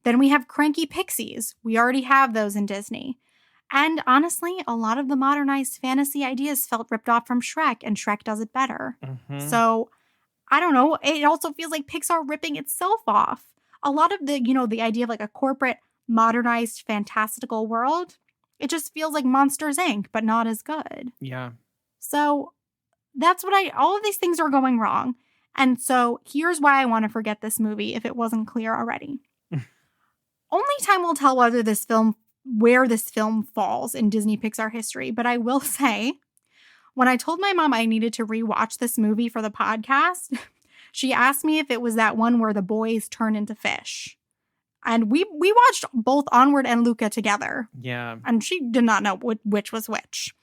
Then we have cranky pixies. We already have those in Disney. And honestly, a lot of the modernized fantasy ideas felt ripped off from Shrek, and Shrek does it better. Mm-hmm. So, I don't know. It also feels like Pixar ripping itself off. A lot of the idea of like a corporate, modernized, fantastical world, it just feels like Monsters, Inc., but not as good. Yeah. So, that's all of these things are going wrong. And so, here's why I want to forget this movie, if it wasn't clear already. Only time will tell where this film falls in Disney Pixar history, but I will say, when I told my mom I needed to rewatch this movie for the podcast, she asked me if it was that one where the boys turn into fish. And we watched both Onward and Luca together. Yeah. And she did not know which was which.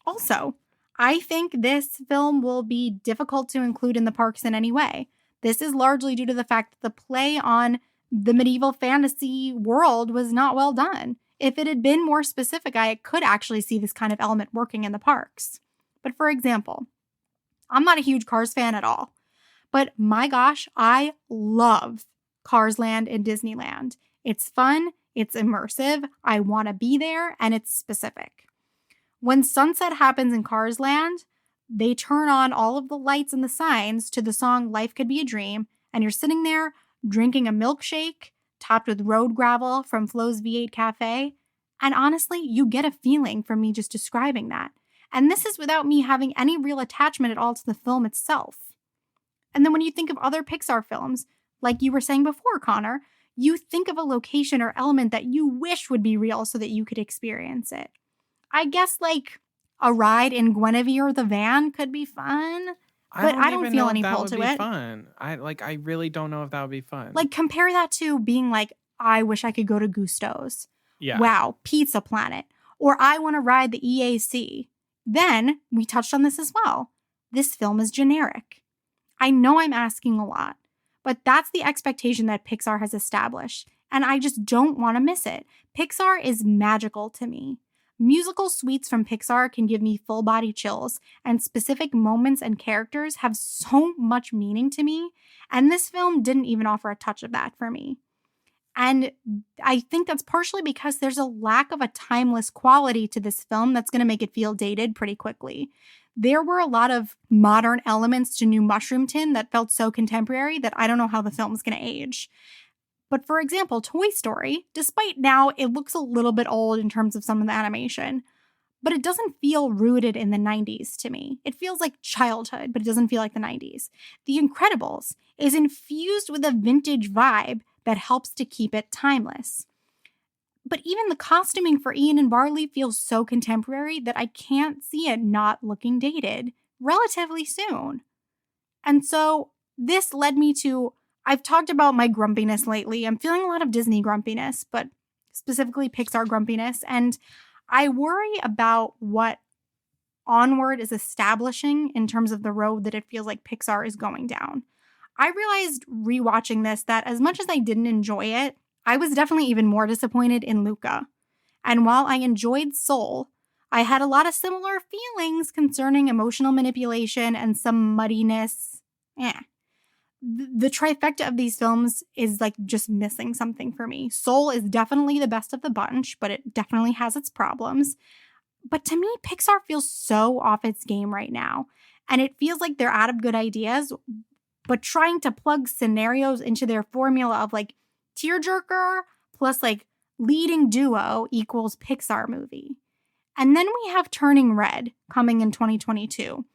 Also, I think this film will be difficult to include in the parks in any way. This is largely due to the fact that the play on the medieval fantasy world was not well done. If it had been more specific, I could actually see this kind of element working in the parks. But for example, I'm not a huge Cars fan at all. But my gosh, I love Cars Land in Disneyland. It's fun, it's immersive, I want to be there, and it's specific. When sunset happens in Cars Land, they turn on all of the lights and the signs to the song Life Could Be a Dream, and you're sitting there drinking a milkshake topped with road gravel from Flo's V8 Cafe. And honestly, you get a feeling from me just describing that. And this is without me having any real attachment at all to the film itself. And then when you think of other Pixar films, like you were saying before, Connor, you think of a location or element that you wish would be real so that you could experience it. I guess like a ride in Guinevere the van could be fun. But I don't feel any pull to it. Fun. I really don't know if that would be fun. Like, compare that to being like, I wish I could go to Gusto's. Yeah. Wow, Pizza Planet. Or I want to ride the EAC. Then, we touched on this as well. This film is generic. I know I'm asking a lot, but that's the expectation that Pixar has established, and I just don't want to miss it. Pixar is magical to me. Musical suites from Pixar can give me full-body chills, and specific moments and characters have so much meaning to me, and this film didn't even offer a touch of that for me. And I think that's partially because there's a lack of a timeless quality to this film that's going to make it feel dated pretty quickly. there were a lot of modern elements to New Mushroom Tin that felt so contemporary that I don't know how the film's going to age. But for example, Toy Story, despite now it looks a little bit old in terms of some of the animation, but it doesn't feel rooted in the 90s to me. It feels like childhood, but it doesn't feel like the 90s. The Incredibles is infused with a vintage vibe that helps to keep it timeless. But even the costuming for Ian and Barley feels so contemporary that I can't see it not looking dated relatively soon. And so this led me to, I've talked about my grumpiness lately. I'm feeling a lot of Disney grumpiness, but specifically Pixar grumpiness. And I worry about what Onward is establishing in terms of the road that it feels like Pixar is going down. I realized rewatching this that as much as I didn't enjoy it, I was definitely even more disappointed in Luca. And while I enjoyed Soul, I had a lot of similar feelings concerning emotional manipulation and some muddiness. The trifecta of these films is like just missing something for me. Soul is definitely the best of the bunch, but it definitely has its problems. But to me, Pixar feels so off its game right now. And it feels like they're out of good ideas, but trying to plug scenarios into their formula of like tearjerker plus like leading duo equals Pixar movie. And then we have Turning Red coming in 2022,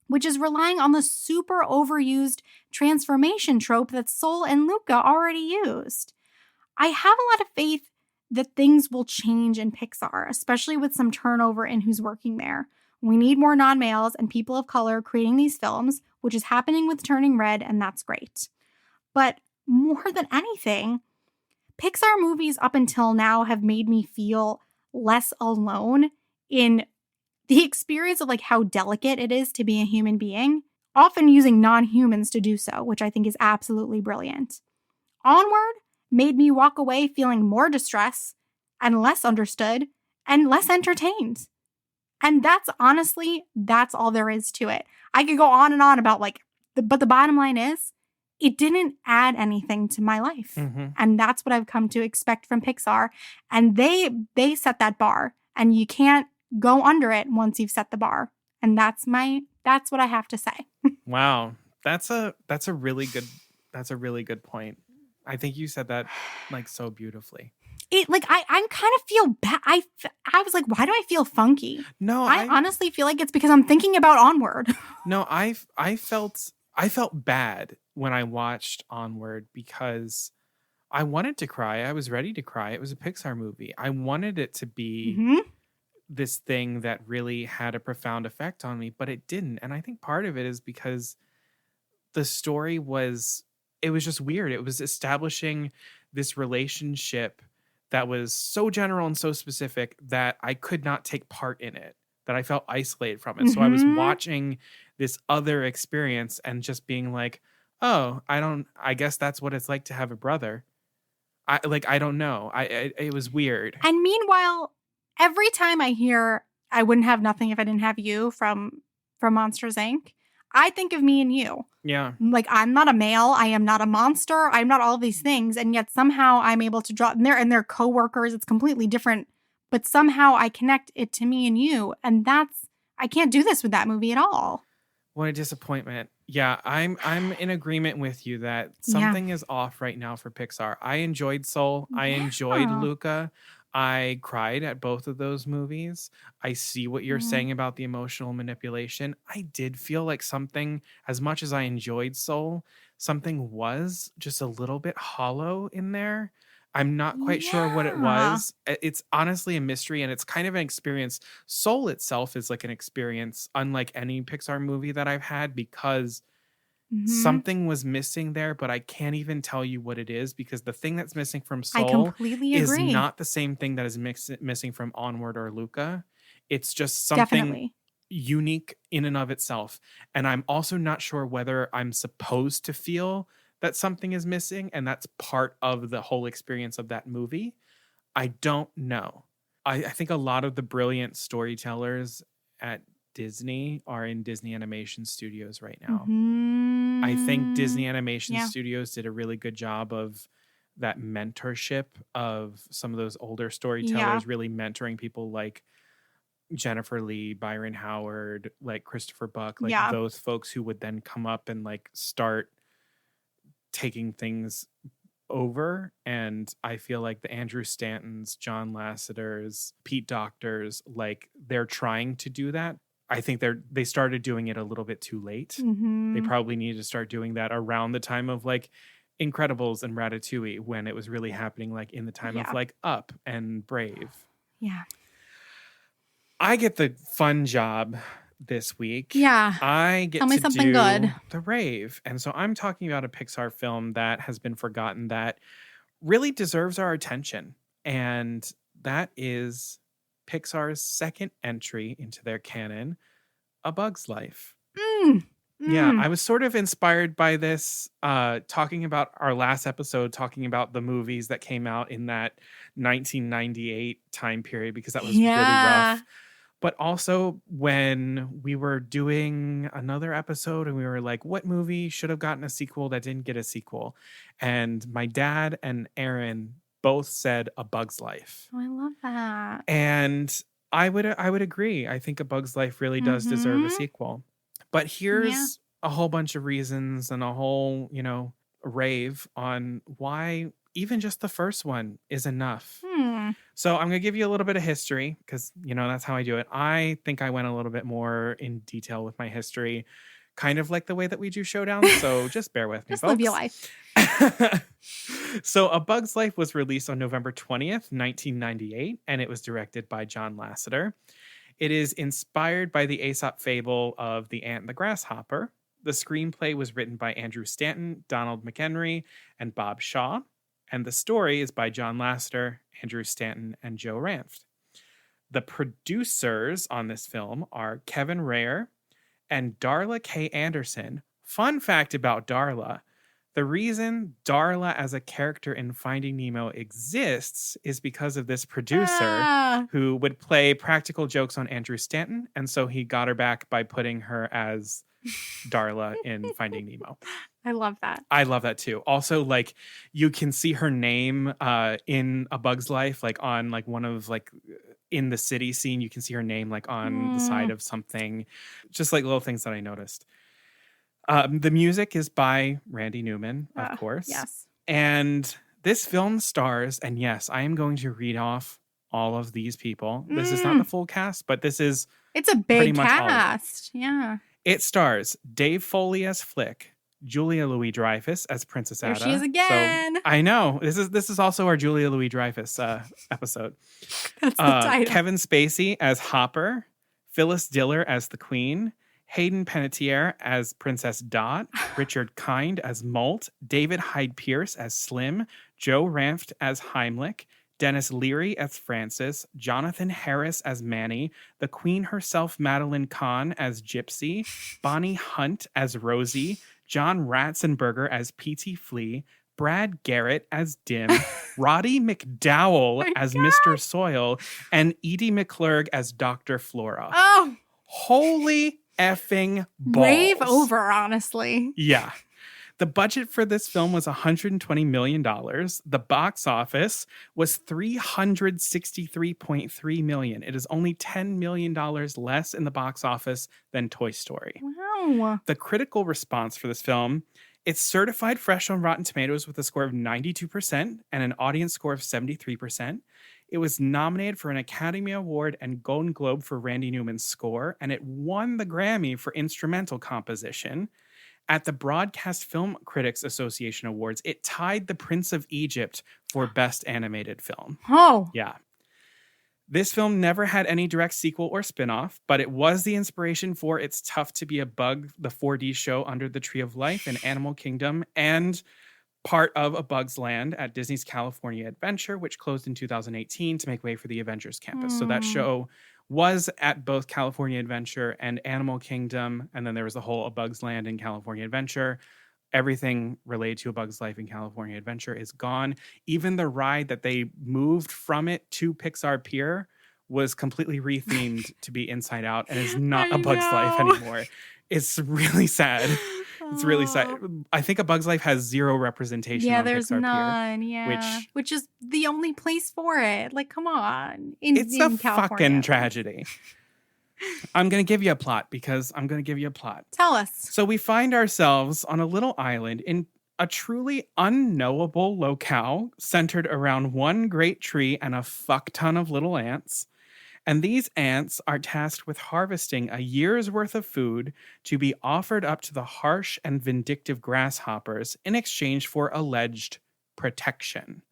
which is relying on the super overused transformation trope that Soul and Luca already used. I have a lot of faith that things will change in Pixar, especially with some turnover in who's working there. We need more non-males and people of color creating these films, which is happening with Turning Red, and that's great. But more than anything, Pixar movies up until now have made me feel less alone in the experience of like how delicate it is to be a human being, often using non-humans to do so, which I think is absolutely brilliant. Onward made me walk away feeling more distress and less understood and less entertained. And that's all there is to it. I could go on and on about but the bottom line is it didn't add anything to my life. Mm-hmm. And that's what I've come to expect from Pixar. And they set that bar and you can't go under it once you've set the bar. And that's what I have to say. Wow. That's a really good point. I think you said that like so beautifully. I kind of feel bad. I was like, why do I feel funky? No, I honestly feel like it's because I'm thinking about Onward. No, I felt bad when I watched Onward because I wanted to cry. I was ready to cry. It was a Pixar movie. I wanted it to be this thing that really had a profound effect on me, but it didn't. And I think part of it is because the story was just weird. It was establishing this relationship that was so general and so specific that I could not take part in it, that I felt isolated from it. So I was watching this other experience and just being like, oh, I guess that's what it's like to have a brother. I don't know. It was weird. And meanwhile, every time I hear I wouldn't have nothing if I didn't have you from Monsters, Inc., I think of me and you. Yeah. Like, I'm not a male. I am not a monster. I'm not all these things. And yet somehow I'm able to draw, and they're coworkers. It's completely different. But somehow I connect it to me and you. And I can't do this with that movie at all. What a disappointment. Yeah, I'm in agreement with you that something is off right now for Pixar. I enjoyed Soul. I enjoyed Luca. I cried at both of those movies. I see what you're saying about the emotional manipulation. I did feel like something, as much as I enjoyed Soul, something was just a little bit hollow in there. I'm not quite sure what it was. It's honestly a mystery, and it's kind of an experience. Soul itself is like an experience unlike any Pixar movie that I've had because something was missing there, but I can't even tell you what it is because the thing that's missing from Soul is not the same thing that is missing from Onward or Luca. It's just something unique in and of itself. And I'm also not sure whether I'm supposed to feel that something is missing and that's part of the whole experience of that movie. I don't know. I think a lot of the brilliant storytellers at Disney are in Disney Animation Studios right now. I think Disney Animation Studios did a really good job of that mentorship of some of those older storytellers, really mentoring people like Jennifer Lee, Byron Howard, like Christopher Buck, like Yeah. those folks who would then come up and like start taking things over. And I feel like the Andrew Stantons, John Lasseters, Pete Doctors, like they're trying to do that. I think they started doing it a little bit too late. Mm-hmm. They probably need to start doing that around the time of like Incredibles and Ratatouille, when it was really happening, like in the time of like Up and Brave. Yeah. I get the fun job this week. Yeah. I get Tell me to something do good. The Rave. And so I'm talking about a Pixar film that has been forgotten that really deserves our attention. And that is Pixar's second entry into their canon, A Bug's Life. Yeah, I was sort of inspired by this, talking about our last episode, talking about the movies that came out in that 1998 time period, because that was really rough. But also when we were doing another episode and we were like, what movie should have gotten a sequel that didn't get a sequel? And my dad and Aaron both said A Bug's Life. Oh, I love that. And I would agree. I think A Bug's Life really does deserve a sequel. But here's a whole bunch of reasons and a whole, rave on why even just the first one is enough. So I'm going to give you a little bit of history because, that's how I do it. I think I went a little bit more in detail with my history, kind of like the way that we do Showdown. So just bear with me, Just folks. live your life. So A Bug's Life was released on November 20th, 1998, and it was directed by John Lasseter. It is inspired by the Aesop fable of The Ant and the Grasshopper. The screenplay was written by Andrew Stanton, Donald McHenry, and Bob Shaw. And the story is by John Lasseter, Andrew Stanton, and Joe Ranft. The producers on this film are Kevin Rayer and Darla K. Anderson. Fun fact about Darla. The reason Darla as a character in Finding Nemo exists is because of this producer who would play practical jokes on Andrew Stanton. And so he got her back by putting her as Darla in Finding Nemo. I love that. I love that too. Also, like, you can see her name in A Bug's Life, like on like one of like in the city scene, you can see her name like on the side of something. Just like little things that I noticed. The music is by Randy Newman, of course. Yes. And this film stars, and yes, I am going to read off all of these people. This is not the full cast, but this is It's a pretty big much all of it. cast. Yeah. It stars Dave Foley as Flick, Julia Louis-Dreyfus as Princess There Ada. she is again. So, I know. This is also our Julia Louis-Dreyfus episode. That's the title. Kevin Spacey as Hopper, Phyllis Diller as the Queen, Hayden Panettiere as Princess Dot, Richard Kind as Molt, David Hyde Pierce as Slim, Joe Ranft as Heimlich, Dennis Leary as Francis, Jonathan Harris as Manny, the Queen herself, Madeline Kahn as Gypsy, Bonnie Hunt as Rosie, John Ratzenberger as P.T. Flea, Brad Garrett as Dim, Roddy McDowell as Mr. Soil, and Edie McClurg as Dr. Flora. Oh, Holy effing balls. rave over, honestly. Yeah. The budget for this film was $120 million. The box office was $363.3 million. It is only $10 million less in the box office than Toy Story. Wow. The critical response for this film, it's certified fresh on Rotten Tomatoes with a score of 92% and an audience score of 73%. It was nominated for an Academy Award and Golden Globe for Randy Newman's score, and it won the Grammy for instrumental composition. At the Broadcast Film Critics Association Awards, it tied The Prince of Egypt for Best Animated Film. Oh. Yeah. This film never had any direct sequel or spinoff, but it was the inspiration for It's Tough to Be a Bug, the 4D show Under the Tree of Life in Animal Kingdom, and part of A Bug's Land at Disney's California Adventure, which closed in 2018 to make way for the Avengers campus. So that show was at both California Adventure and Animal Kingdom, and then there was the whole A Bug's Land in California Adventure. Everything related to A Bug's Life in California Adventure is gone. Even the ride that they moved from it to Pixar Pier was completely rethemed to be Inside Out and is not A Bug's Life anymore. It's really sad. It's really sad. I think A Bug's Life has zero representation on there's Pixar none. Pier. Yeah. Which is the only place for it. Like, come on. It's a California. fucking tragedy. I'm going to give you a plot because I'm going to give you a plot. Tell us. So we find ourselves on a little island in a truly unknowable locale centered around one great tree and a fuck ton of little ants. And these ants are tasked with harvesting a year's worth of food to be offered up to the harsh and vindictive grasshoppers in exchange for alleged protection.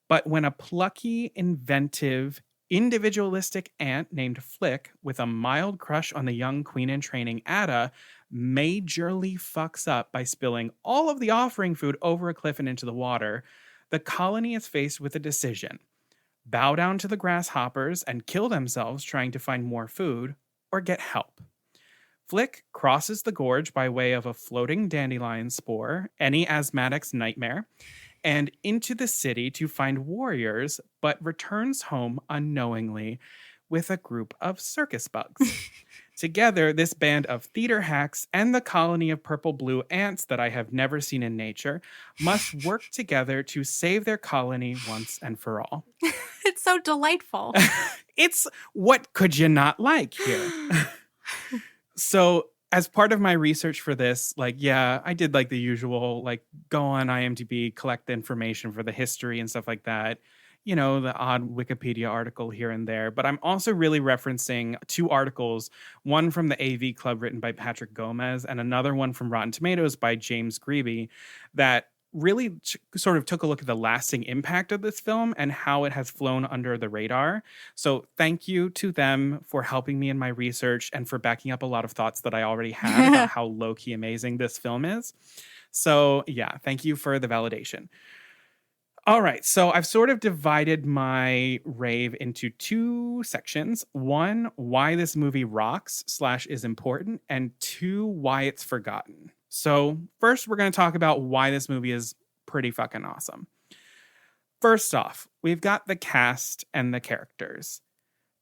But when a plucky, inventive, individualistic ant named Flick, with a mild crush on the young queen in training Ada, majorly fucks up by spilling all of the offering food over a cliff and into the water, the colony is faced with a decision: bow down to the grasshoppers and kill themselves trying to find more food, or get help. Flick crosses the gorge by way of a floating dandelion spore, any asthmatic's nightmare, and into the city to find warriors, but returns home unknowingly with a group of circus bugs. Together, this band of theater hacks and the colony of purple-blue ants that I have never seen in nature must work together to save their colony once and for all. It's so delightful. It's what could you not like here? So as part of my research for this, I did the usual, go on IMDb, collect the information for the history and stuff like that. The odd Wikipedia article here and there. But I'm also really referencing 2 articles, one from the AV Club written by Patrick Gomez and another one from Rotten Tomatoes by James Greeby, that really sort of took a look at the lasting impact of this film and how it has flown under the radar. So thank you to them for helping me in my research and for backing up a lot of thoughts that I already had about how low-key amazing this film is. So yeah, thank you for the validation. All right, so I've sort of divided my rave into 2 sections. 1, why this movie rocks / is important, and 2, why it's forgotten. So first, we're going to talk about why this movie is pretty fucking awesome. First off, we've got the cast and the characters.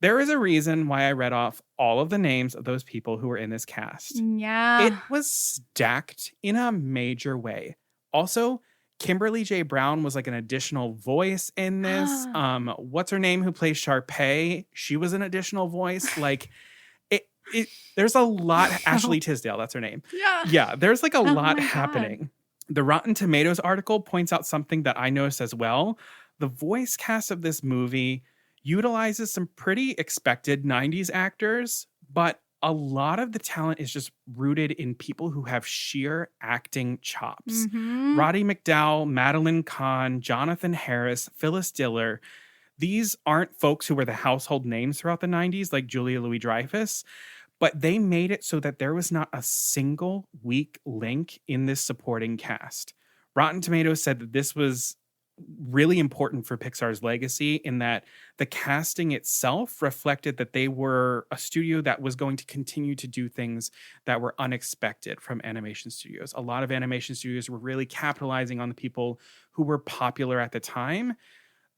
There is a reason why I read off all of the names of those people who were in this cast. Yeah. It was stacked in a major way. Also, Kimberly J. Brown was an additional voice in this. What's her name who plays Sharpay? She was an additional voice. There's a lot. Ashley Tisdale, that's her name. Yeah, there's a lot happening. The Rotten Tomatoes article points out something that I noticed as well. The voice cast of this movie utilizes some pretty expected 90s actors, but a lot of the talent is just rooted in people who have sheer acting chops. Mm-hmm. Roddy McDowall, Madeline Kahn, Jonathan Harris, Phyllis Diller. These aren't folks who were the household names throughout the 90s like Julia Louis-Dreyfus, but they made it so that there was not a single weak link in this supporting cast. Rotten Tomatoes said that this was really important for Pixar's legacy in that the casting itself reflected that they were a studio that was going to continue to do things that were unexpected from animation studios. A lot of animation studios were really capitalizing on the people who were popular at the time.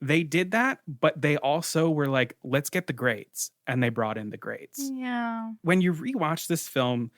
They did that, but they also were like, let's get the greats. And they brought in the greats. Yeah. When you rewatch this film,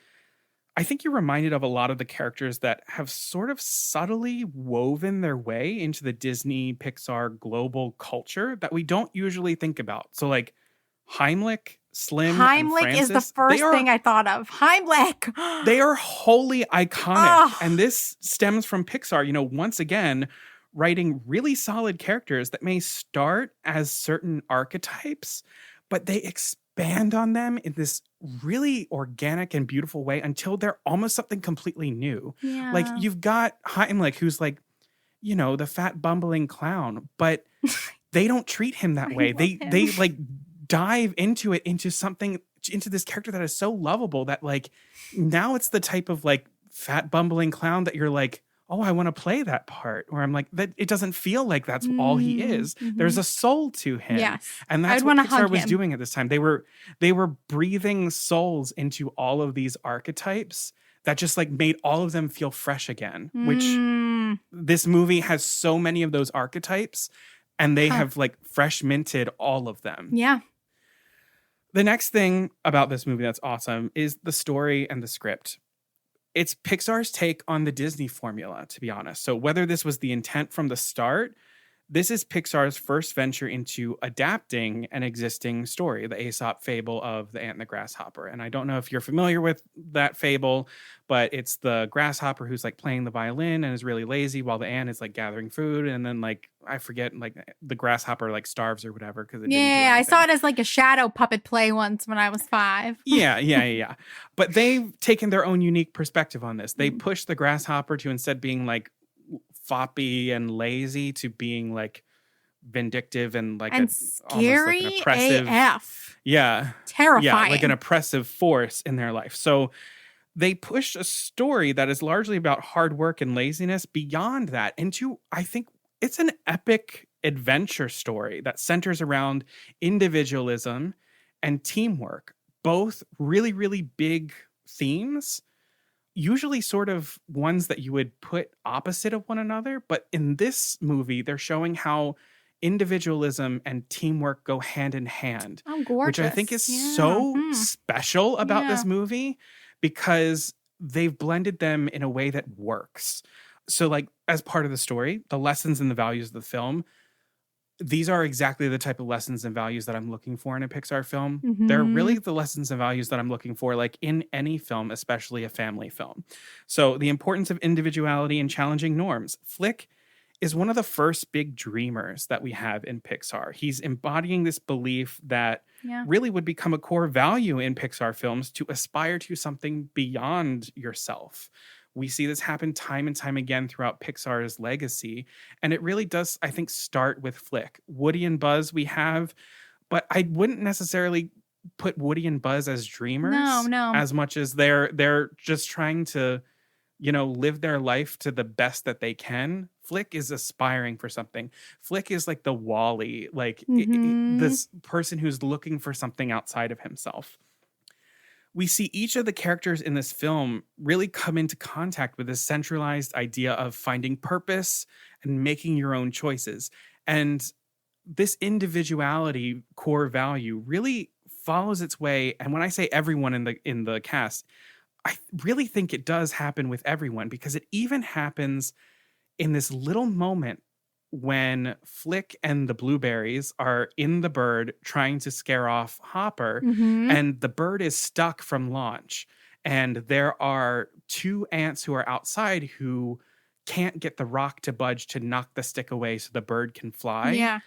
I think you're reminded of a lot of the characters that have sort of subtly woven their way into the Disney Pixar global culture that we don't usually think about. So Heimlich, Slim, and Francis, is the first thing I thought of. Heimlich! They are wholly iconic. And this stems from Pixar, once again, writing really solid characters that may start as certain archetypes, but they expand on them in this really organic and beautiful way until they're almost something completely new. Yeah. You've got Heimlich, who's the fat bumbling clown, but they don't treat him that way. They dive into this character that is so lovable that now it's the type of fat bumbling clown that you're oh, I want to play that part. Or I'm that it doesn't feel like that's all he is. Mm-hmm. There's a soul to him. Yes. And that's what Pixar was doing at this time. They were breathing souls into all of these archetypes that just made all of them feel fresh again, which this movie has so many of those archetypes, and they have fresh minted all of them. Yeah. The next thing about this movie that's awesome is the story and the script. It's Pixar's take on the Disney formula, to be honest. So whether this was the intent from the start, This is Pixar's first venture into adapting an existing story, the Aesop fable of the ant and the grasshopper. And I don't know if you're familiar with that fable, but it's the grasshopper who's like playing the violin and is really lazy while the ant is like gathering food. And then like, I forget, like the grasshopper like starves or whatever. Yeah, I saw it as like a shadow puppet play once when I was 5. Yeah. But they've taken their own unique perspective on this. They push the grasshopper to instead being like floppy and lazy to being like vindictive and like scary, almost like an oppressive AF. Yeah. Terrifying. Yeah, like an oppressive force in their life. So they push a story that is largely about hard work and laziness beyond that into, I think it's an epic adventure story that centers around individualism and teamwork, both really, really big themes, usually sort of ones that you would put opposite of one another. But in this movie, they're showing how individualism and teamwork go hand in hand. Oh, gorgeous. Which I think is so special about this movie because they've blended them in a way that works. So like as part of the story, the lessons and the values of the film, these are exactly the type of lessons and values that I'm looking for in a Pixar film. Mm-hmm. They're really the lessons and values that I'm looking for, like in any film, especially a family film. So the importance of individuality and challenging norms. Flick is one of the first big dreamers that we have in Pixar. He's embodying this belief that really would become a core value in Pixar films to aspire to something beyond yourself. We see this happen time and time again throughout Pixar's legacy. And it really does, I think, start with Flick. Woody and Buzz we have, but I wouldn't necessarily put Woody and Buzz as dreamers. No. As much as they're just trying to, live their life to the best that they can. Flick is aspiring for something. Flick is like the Wall-E, like this person who's looking for something outside of himself. We see each of the characters in this film really come into contact with this centralized idea of finding purpose and making your own choices. And this individuality core value really follows its way. And when I say everyone in the cast, I really think it does happen with everyone because it even happens in this little moment when Flick and the blueberries are in the bird trying to scare off Hopper, and the bird is stuck from launch. And there are 2 ants who are outside who can't get the rock to budge to knock the stick away so the bird can fly. Yeah.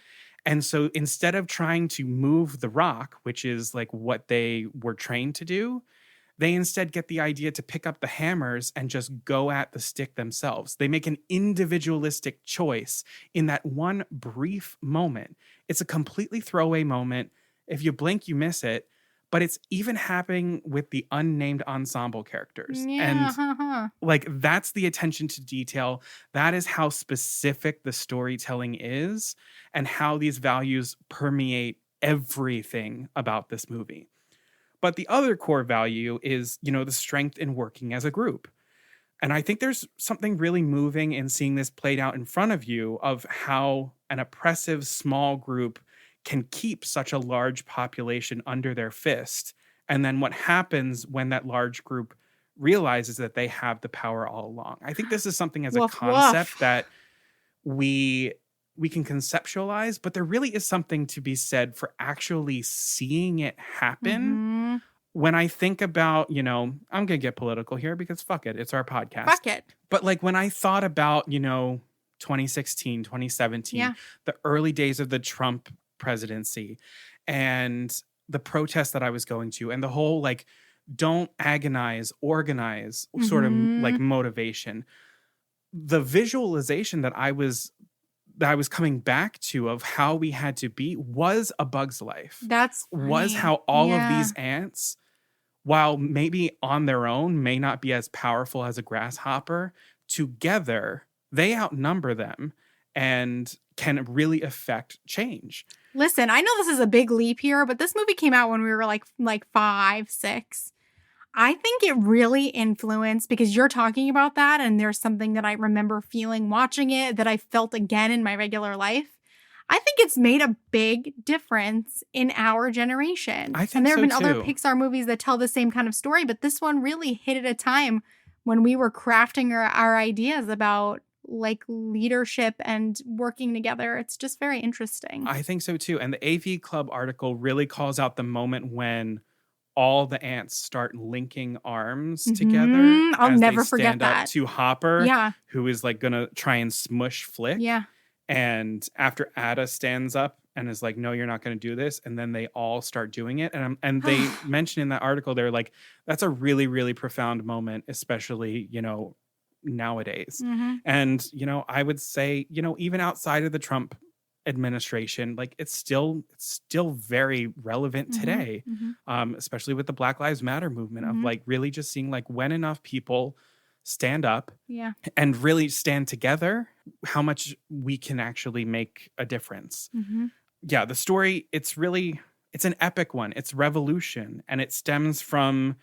And so instead of trying to move the rock, which is like what they were trained to do, they instead get the idea to pick up the hammers and just go at the stick themselves. They make an individualistic choice in that one brief moment. It's a completely throwaway moment. If you blink, you miss it. But it's even happening with the unnamed ensemble characters. And like that's the attention to detail. That is how specific the storytelling is and how these values permeate everything about this movie. But the other core value is, the strength in working as a group. And I think there's something really moving in seeing this played out in front of you of how an oppressive small group can keep such a large population under their fist. And then what happens when that large group realizes that they have the power all along. I think this is something as a concept that we can conceptualize, but there really is something to be said for actually seeing it happen. When I think about, I'm going to get political here because fuck it, it's our podcast. Fuck it. But like when I thought about, 2016, 2017, the early days of the Trump presidency and the protests that I was going to and the whole like, don't agonize, organize sort of like motivation. The visualization that I was coming back to of how we had to be was A Bug's Life. That's funny. Was how all of these ants, while maybe on their own may not be as powerful as a grasshopper, together they outnumber them and can really affect change. Listen, I know this is a big leap here, but this movie came out when we were like 5, 6. I think it really influenced because you're talking about that and there's something that I remember feeling watching it that I felt again in my regular life. I think it's made a big difference in our generation. I think and there have so been too. other Pixar movies that tell the same kind of story, but this one really hit at a time when we were crafting our ideas about like leadership and working together. It's just very interesting. I think so too. And the AV Club article really calls out the moment when all the ants start linking arms together. I'll as never they forget stand up that. to Hopper, Yeah. who is like gonna try and smush Flick. Yeah. And after Ada stands up and is like, no, you're not going to do this. And then they all start doing it. And they mentioned in that article, they're like, that's a really, really profound moment, especially, nowadays. And, I would say, even outside of the Trump administration, like it's still very relevant today, especially with the Black Lives Matter movement of like really just seeing like when enough people stand up and really stand together, how much we can actually make a difference. Yeah, the story, it's an epic one. It's revolution, and it stems from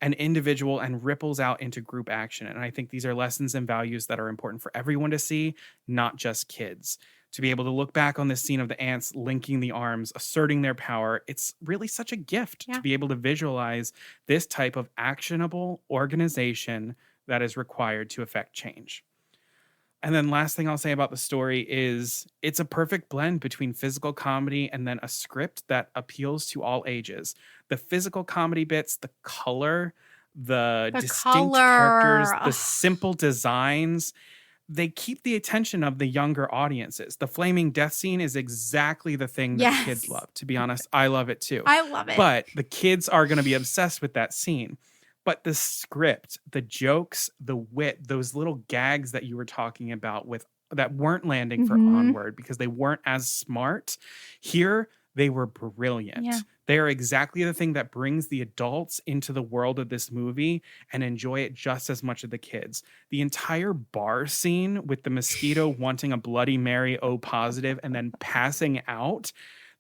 an individual and ripples out into group action. And I think these are lessons and values that are important for everyone to see, not just kids. To be able to look back on this scene of the ants linking the arms, asserting their power, it's really such a gift to be able to visualize this type of actionable organization that is required to affect change. And then last thing I'll say about the story is it's a perfect blend between physical comedy and then a script that appeals to all ages. The physical comedy bits, the color, the distinct characters, the simple designs, they keep the attention of the younger audiences. The flaming death scene is exactly the thing that kids love. To be honest, I love it too. I love it. But the kids are going to be obsessed with that scene. But the script, the jokes, the wit, those little gags that you were talking about that weren't landing for Onward because they weren't as smart. Here, they were brilliant. Yeah. They are exactly the thing that brings the adults into the world of this movie and enjoy it just as much as the kids. The entire bar scene with the mosquito wanting a Bloody Mary O positive and then passing out,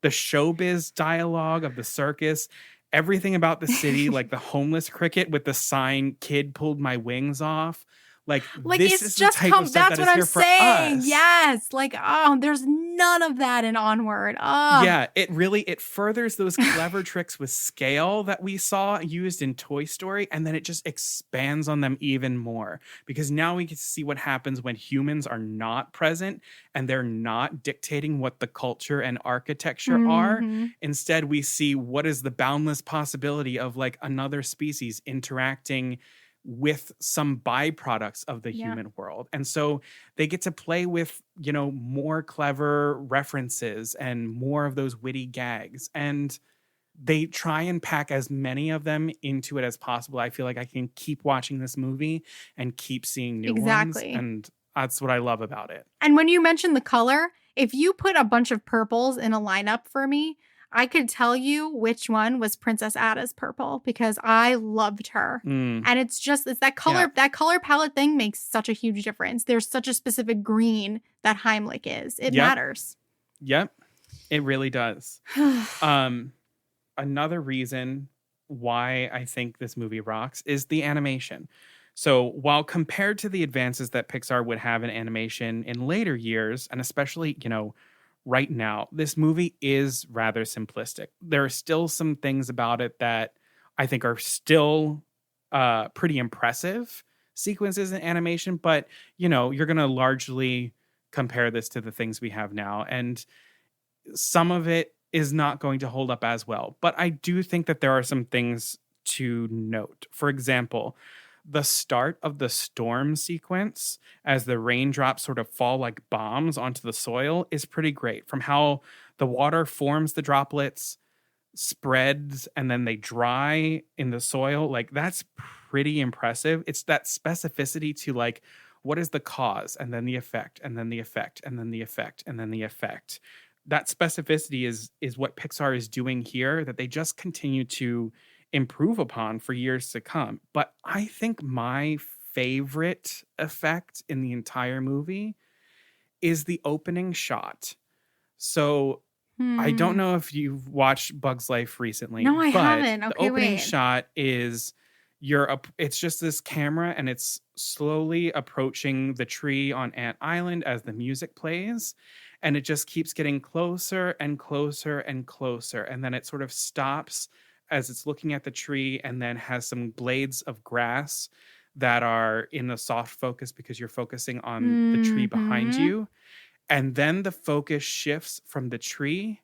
the showbiz dialogue of the circus, everything about the city, like the homeless cricket with the sign, "Kid pulled my wings off." Like this it's is just the type of stuff that's that what is I'm here saying. for us. Yes. Like, there's none of that in Onward. Yeah, it furthers those clever tricks with scale that we saw used in Toy Story, and then it just expands on them even more. Because now we get to see what happens when humans are not present and they're not dictating what the culture and architecture are. Instead, we see what is the boundless possibility of like another species interacting with some byproducts of the human world. And so they get to play with, more clever references and more of those witty gags. And they try and pack as many of them into it as possible. I feel like I can keep watching this movie and keep seeing new ones. And that's what I love about it. And when you mentioned the color, if you put a bunch of purples in a lineup for me, I could tell you which one was Princess Ada's purple because I loved her. And it's that color, that color palette thing makes such a huge difference. There's such a specific green that Heimlich is. It matters. Yep. It really does. Another reason why I think this movie rocks is the animation. So while compared to the advances that Pixar would have in animation in later years, and especially, right now, this movie is rather simplistic. There are still some things about it that I think are still pretty impressive sequences in animation, but you're going to largely compare this to the things we have now, and some of it is not going to hold up as well. But I do think that there are some things to note. For example, the start of the storm sequence as the raindrops sort of fall like bombs onto the soil is pretty great. From how the water forms the droplets, spreads, and then they dry in the soil. Like that's pretty impressive. It's that specificity to like, what is the cause? And then the effect, and then the effect, and then the effect, and then the effect. That specificity is what Pixar is doing here that they just continue to improve upon for years to come. But I think my favorite effect in the entire movie is the opening shot. So I don't know if you've watched Bug's Life recently. No, I haven't. The opening shot is it's just this camera and it's slowly approaching the tree on Ant Island as the music plays. And it just keeps getting closer and closer and closer. And then it sort of stops as it's looking at the tree and then has some blades of grass that are in the soft focus because you're focusing on the tree behind you. And then the focus shifts from the tree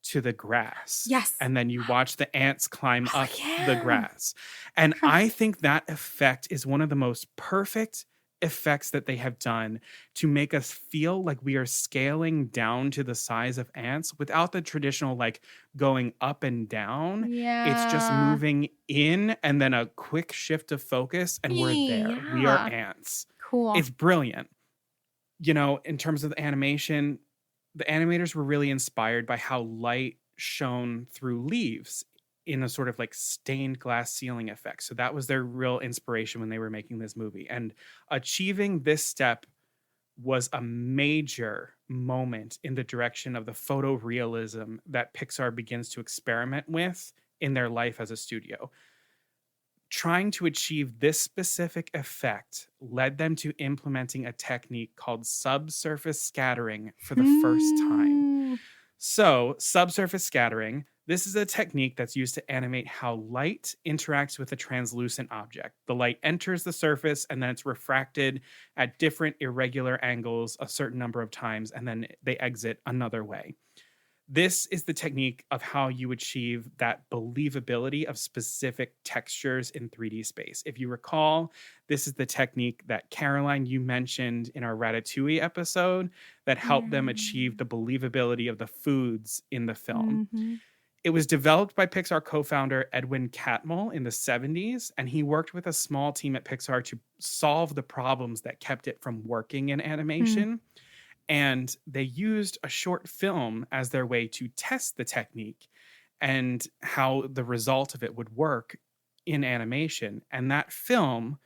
to the grass. Yes. And then you watch the ants climb up yeah. the grass. And I think that effect is one of the most perfect effects that they have done to make us feel like we are scaling down to the size of ants without the traditional like going up and down. Yeah. It's just moving in and then a quick shift of focus and we're there. Yeah. We are ants. Cool. It's brilliant. You know, in terms of the animation, the animators were really inspired by how light shone through leaves in a sort of like stained glass ceiling effect. So that was their real inspiration when they were making this movie. And achieving this step was a major moment in the direction of the photorealism that Pixar begins to experiment with in their life as a studio. Trying to achieve this specific effect led them to implementing a technique called subsurface scattering for the first time. So, subsurface scattering, this is a technique that's used to animate how light interacts with a translucent object. The light enters the surface and then it's refracted at different irregular angles a certain number of times, and then they exit another way. This is the technique of how you achieve that believability of specific textures in 3D space. If you recall, this is the technique that Caroline, you mentioned in our Ratatouille episode that helped them achieve the believability of the foods in the film. It was developed by Pixar co-founder Edwin Catmull in the 70s, and he worked with a small team at Pixar to solve the problems that kept it from working in animation. And they used a short film as their way to test the technique and how the result of it would work in animation. And that film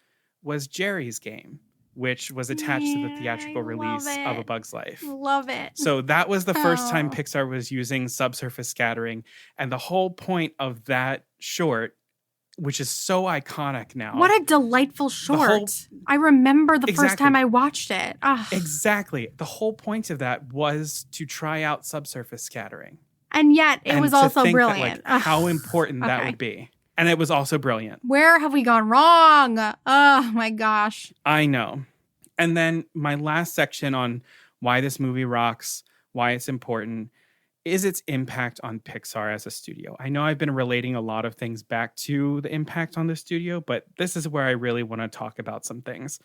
was Jerry's Game, which was attached to the theatrical release of A Bug's Life. Love it. So that was the first time Pixar was using subsurface scattering. And the whole point of that short, which is so iconic now. What a delightful short. I remember the first time I watched it. Exactly. The whole point of that was to try out subsurface scattering. And yet it was also brilliant. That, like, how important that would be. And it was also brilliant. Where have we gone wrong? Oh my gosh. I know. And then my last section on why this movie rocks, why it's important, is its impact on Pixar as a studio. I know I've been relating a lot of things back to the impact on the studio, but this is where I really want to talk about some things.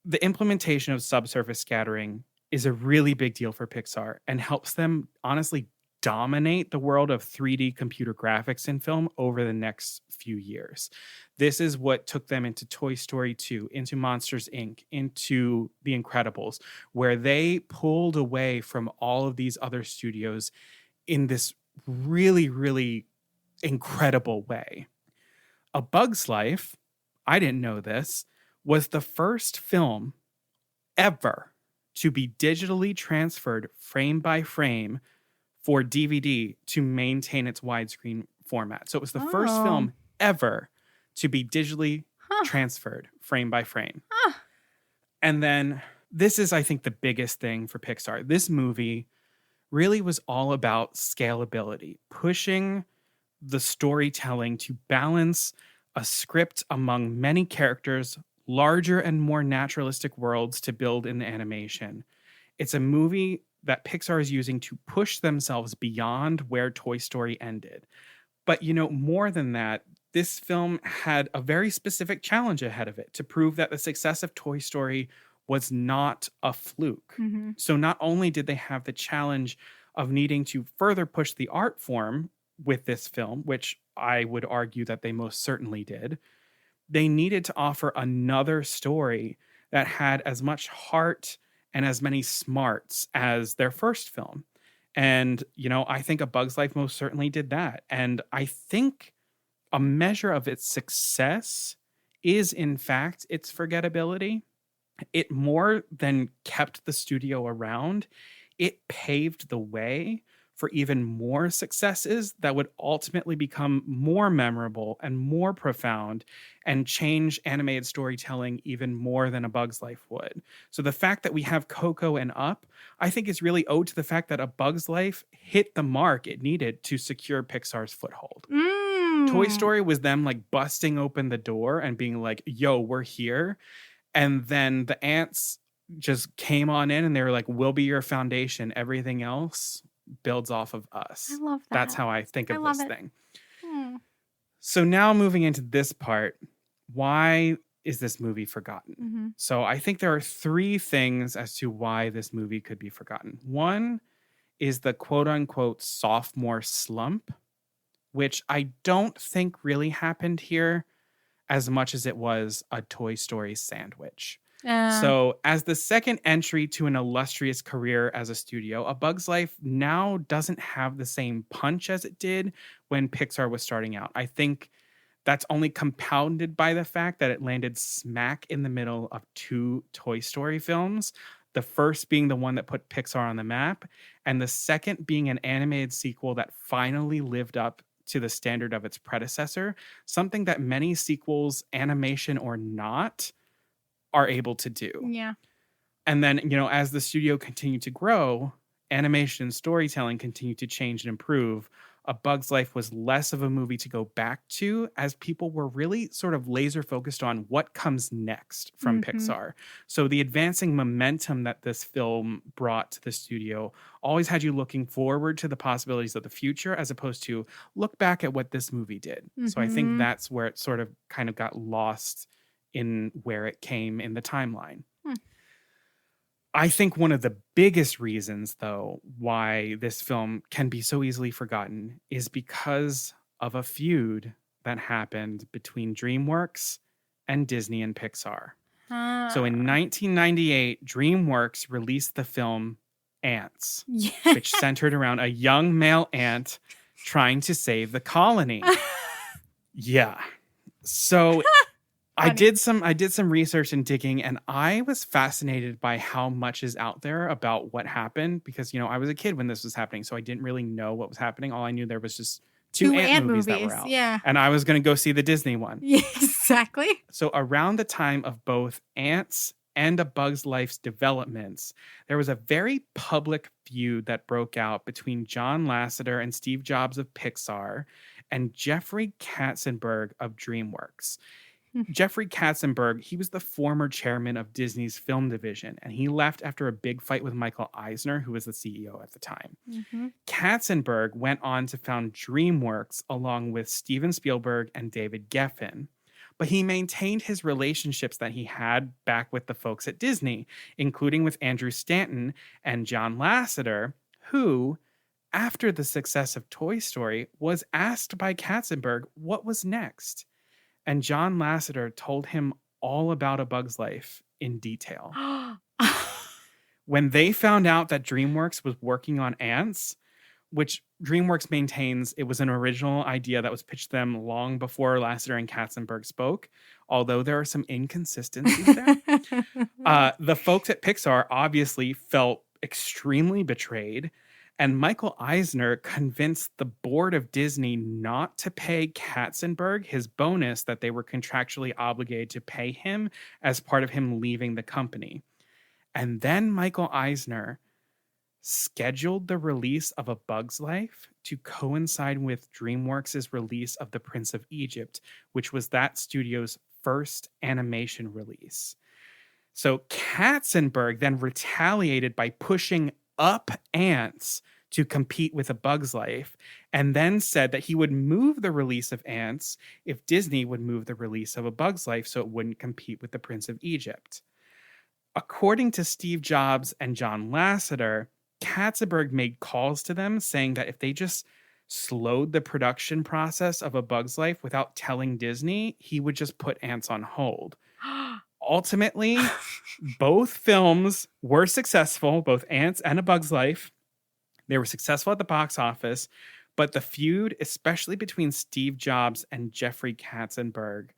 The implementation of subsurface scattering is a really big deal for Pixar and helps them honestly dominate the world of 3D computer graphics in film over the next few years. This is what took them into Toy Story 2, into Monsters, Inc., into The Incredibles, where they pulled away from all of these other studios in this really, really incredible way. A Bug's Life, I didn't know this, was the first film ever to be digitally transferred frame by frame for DVD to maintain its widescreen format. So it was the first film ever to be digitally transferred frame by frame. And then this is, I think, the biggest thing for Pixar. This movie really was all about scalability, pushing the storytelling to balance a script among many characters, larger and more naturalistic worlds to build in the animation. It's a movie that Pixar is using to push themselves beyond where Toy Story ended. But, you know, more than that, this film had a very specific challenge ahead of it to prove that the success of Toy Story was not a fluke. So not only did they have the challenge of needing to further push the art form with this film, which I would argue that they most certainly did, they needed to offer another story that had as much heart and as many smarts as their first film. And, you know, I think A Bug's Life most certainly did that. And I think a measure of its success is, in fact, its forgettability. It more than kept the studio around. It paved the way for even more successes that would ultimately become more memorable and more profound and change animated storytelling even more than A Bug's Life would. So the fact that we have Coco and Up, I think is really owed to the fact that A Bug's Life hit the mark it needed to secure Pixar's foothold. Toy Story was them like busting open the door and being like, yo, we're here. And then the ants just came on in and they were like, we'll be your foundation. Everything else builds off of us. I love that. That's how I think of this thing. So now moving into this part, why is this movie forgotten? So I think there are 3 things as to why this movie could be forgotten. One is the quote unquote sophomore slump, which I don't think really happened here as much as it was a Toy Story sandwich. So as the second entry to an illustrious career as a studio, A Bug's Life now doesn't have the same punch as it did when Pixar was starting out. I think that's only compounded by the fact that it landed smack in the middle of 2 Toy Story films. The first being the one that put Pixar on the map, and the second being an animated sequel that finally lived up to the standard of its predecessor, something that many sequels, animation or not, are able to do. Yeah. And then, as the studio continued to grow, animation and storytelling continued to change and improve. A Bug's Life was less of a movie to go back to, as people were really sort of laser focused on what comes next from Pixar. So the advancing momentum that this film brought to the studio always had you looking forward to the possibilities of the future, as opposed to look back at what this movie did. So I think that's where it sort of kind of got lost in where it came in the timeline. I think one of the biggest reasons, though, why this film can be so easily forgotten is because of a feud that happened between DreamWorks and Disney and Pixar. So in 1998, DreamWorks released the film Ants, which centered around a young male ant trying to save the colony. So I did some research and digging, and I was fascinated by how much is out there about what happened, because I was a kid when this was happening, so I didn't really know what was happening. All I knew there was just two ant movies that were out. Yeah. And I was going to go see the Disney one. Yeah, exactly. So around the time of both Ants and A Bug's Life's developments, there was a very public feud that broke out between John Lasseter and Steve Jobs of Pixar and Jeffrey Katzenberg of DreamWorks. Jeffrey Katzenberg, he was the former chairman of Disney's film division, and he left after a big fight with Michael Eisner, who was the CEO at the time. Katzenberg went on to found DreamWorks along with Steven Spielberg and David Geffen, but he maintained his relationships that he had back with the folks at Disney, including with Andrew Stanton and John Lasseter, who, after the success of Toy Story, was asked by Katzenberg what was next. And John Lasseter told him all about A Bug's Life in detail. When they found out that DreamWorks was working on Ants, which DreamWorks maintains it was an original idea that was pitched to them long before Lasseter and Katzenberg spoke, although there are some inconsistencies there. The folks at Pixar obviously felt extremely betrayed, and Michael Eisner convinced the board of Disney not to pay Katzenberg his bonus that they were contractually obligated to pay him as part of him leaving the company. And then Michael Eisner scheduled the release of A Bug's Life to coincide with DreamWorks' release of The Prince of Egypt, which was that studio's first animation release. So Katzenberg then retaliated by pushing up Ants to compete with A Bug's Life, and then said that he would move the release of Ants if Disney would move the release of A Bug's Life so it wouldn't compete with The Prince of Egypt. According to Steve Jobs and John Lasseter, Katzenberg made calls to them saying that if they just slowed the production process of A Bug's Life without telling Disney, he would just put Ants on hold. Ultimately, both films were successful, both Ants and A Bug's Life. They were successful at the box office, but the feud, especially between Steve Jobs and Jeffrey Katzenberg,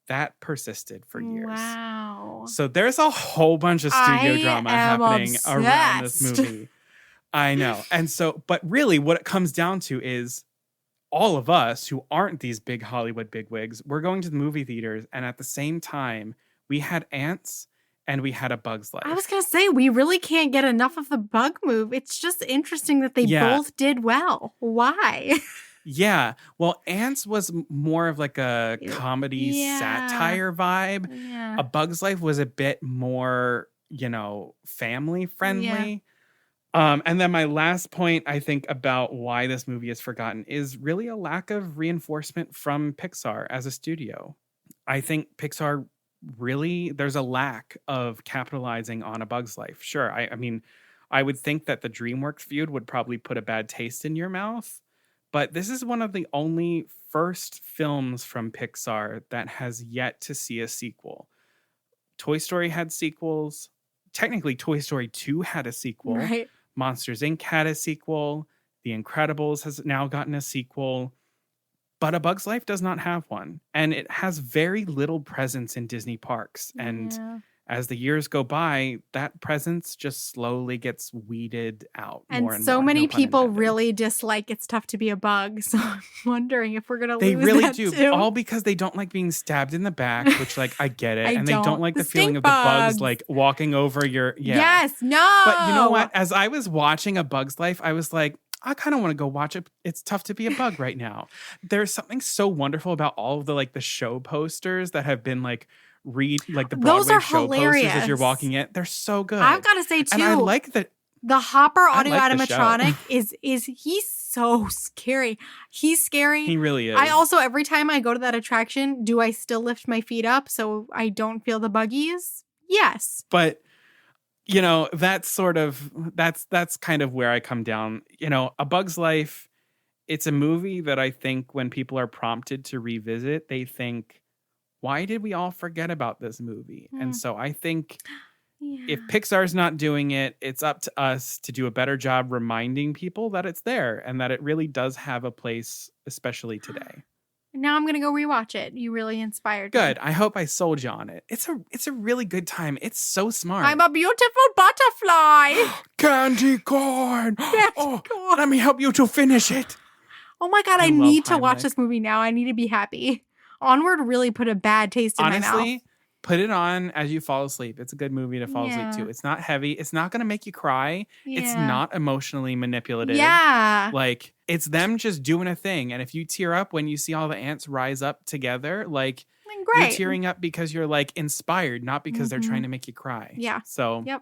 that persisted for years. Wow. So there's a whole bunch of studio drama happening around this movie. I know. And so, but really what it comes down to is all of us who aren't these big Hollywood bigwigs, we're going to the movie theaters, and at the same time, we had Ants and we had A Bug's Life. I was going to say, we really can't get enough of the Bug move. It's just interesting that they both did well. Why? Yeah. Well, Ants was more of like a comedy satire vibe. Yeah. A Bug's Life was a bit more, family friendly. And then my last point, I think, about why this movie is forgotten is really a lack of reinforcement from Pixar as a studio. I think Pixar really, there's a lack of capitalizing on A Bug's Life. Sure, I mean, I would think that the DreamWorks feud would probably put a bad taste in your mouth, but this is one of the only first films from Pixar that has yet to see a sequel. Toy Story had sequels. Technically, Toy Story 2 had a sequel. Right. Monsters, Inc. had a sequel. The Incredibles has now gotten a sequel. But A Bug's Life does not have one. And it has very little presence in Disney parks. And as the years go by, that presence just slowly gets weeded out more and so more. many No pun people intended. really dislike It's Tough to Be a Bug. So I'm wondering if we're going to lose They really that do. too. All because they don't like being stabbed in the back, which, like, I get it. I And they don't don't. like The the feeling stink of the bugs, bugs. like, walking over your... Yeah. Yes, no. But you know what? As I was watching A Bug's Life, I was like, I kind of want to go watch it. It's Tough to Be a Bug right now. There's something so wonderful about all of the show posters that have been the Those Broadway are show posters as you're hilarious. walking in. They're so good. I've got to say too, and I like that. the Hopper audio like the show. animatronic is he's so scary. He's scary. He really is. I also, every time I go to that attraction, do I still lift my feet up so I don't feel the buggies? Yes. But that's kind of where I come down. A Bug's Life, it's a movie that I think when people are prompted to revisit, they think, why did we all forget about this movie? And so I think if Pixar's not doing it, it's up to us to do a better job reminding people that it's there and that it really does have a place, especially today. Now I'm going to go rewatch it. You really inspired me. Good. I hope I sold you on it. It's a really good time. It's so smart. I'm a beautiful butterfly. Candy corn. Corn. Let me help you to finish it. Oh my God, I love need to watch Heimlich. this movie now. I need to be happy. Onward really put a bad taste in my mouth. Honestly, put it on as you fall asleep. It's a good movie to fall Yeah. asleep to. It's not heavy. It's not going to make you cry. It's Yeah. not emotionally manipulative. Yeah. Like, it's them just doing a thing. And if you tear up when you see all the ants rise up together, like, Great. you're tearing up because you're inspired, not because they're trying to make you cry. Yeah. So, Yep.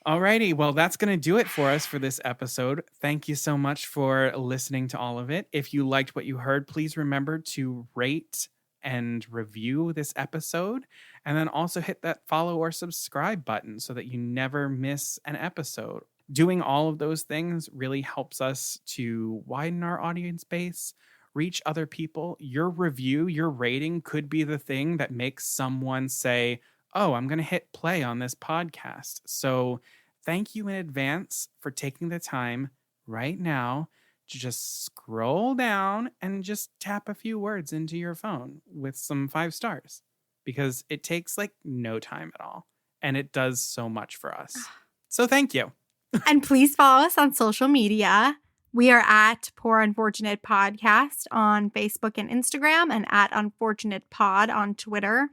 Alrighty, well, that's going to do it for us for this episode. Thank you so much for listening to all of it. If you liked what you heard, please remember to rate and review this episode, and then also hit that follow or subscribe button so that you never miss an episode. Doing all of those things really helps us to widen our audience base, reach other people. Your review, your rating could be the thing that makes someone say, oh, I'm going to hit play on this podcast. So thank you in advance for taking the time right now to just scroll down and just tap a few words into your phone with some 5 stars, because it takes no time at all. And it does so much for us. So thank you. And please follow us on social media. We are at Poor Unfortunate Podcast on Facebook and Instagram, and at Unfortunate Pod on Twitter.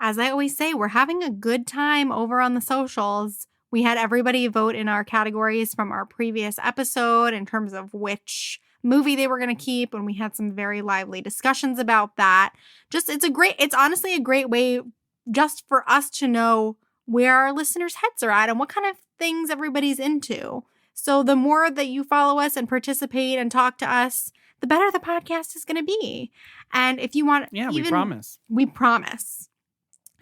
As I always say, we're having a good time over on the socials. We had everybody vote in our categories from our previous episode in terms of which movie they were going to keep, and we had some very lively discussions about that. It's honestly a great way just for us to know where our listeners' heads are at and what kind of things everybody's into. So the more that you follow us and participate and talk to us, the better the podcast is going to be. And if you want, we promise. We promise.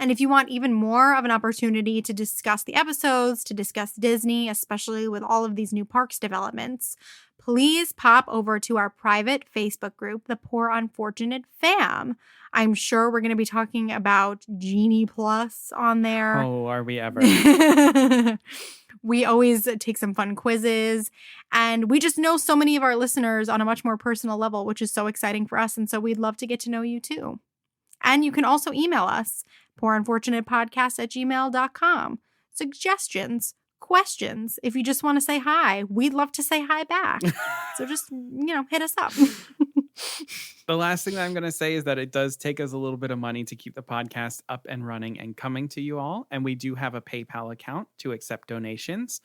And if you want even more of an opportunity to discuss the episodes, to discuss Disney, especially with all of these new parks developments, please pop over to our private Facebook group, the Poor Unfortunate Fam. I'm sure we're going to be talking about Genie Plus on there. Oh, are we ever? We always take some fun quizzes, and we just know so many of our listeners on a much more personal level, which is so exciting for us. And so we'd love to get to know you too. And you can also email us, poorunfortunatepodcast@gmail.com. Suggestions, questions. If you just want to say hi, we'd love to say hi back. So just, hit us up. The last thing that I'm going to say is that it does take us a little bit of money to keep the podcast up and running and coming to you all. And we do have a PayPal account to accept donations.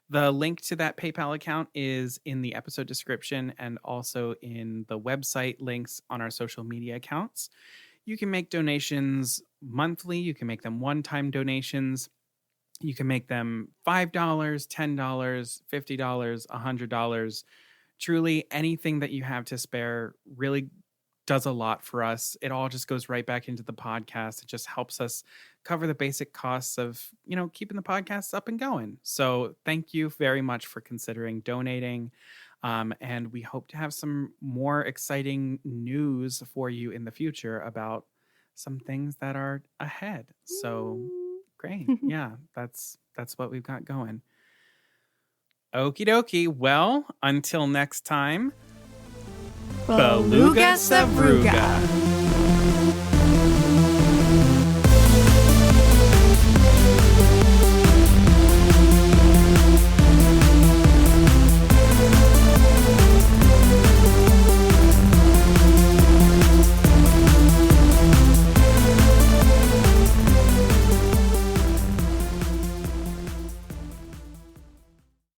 The link to that PayPal account is in the episode description and also in the website links on our social media accounts. You can make donations monthly. You can make them one-time donations. You can make them $5, $10, $50, $100. Truly, anything that you have to spare really does a lot for us. It all just goes right back into the podcast. It just helps us cover the basic costs of, keeping the podcast up and going. So thank you very much for considering donating. And we hope to have some more exciting news for you in the future about some things that are ahead. So great. Yeah, that's what we've got going. Okie dokie. Well, until next time. Beluga Savruga.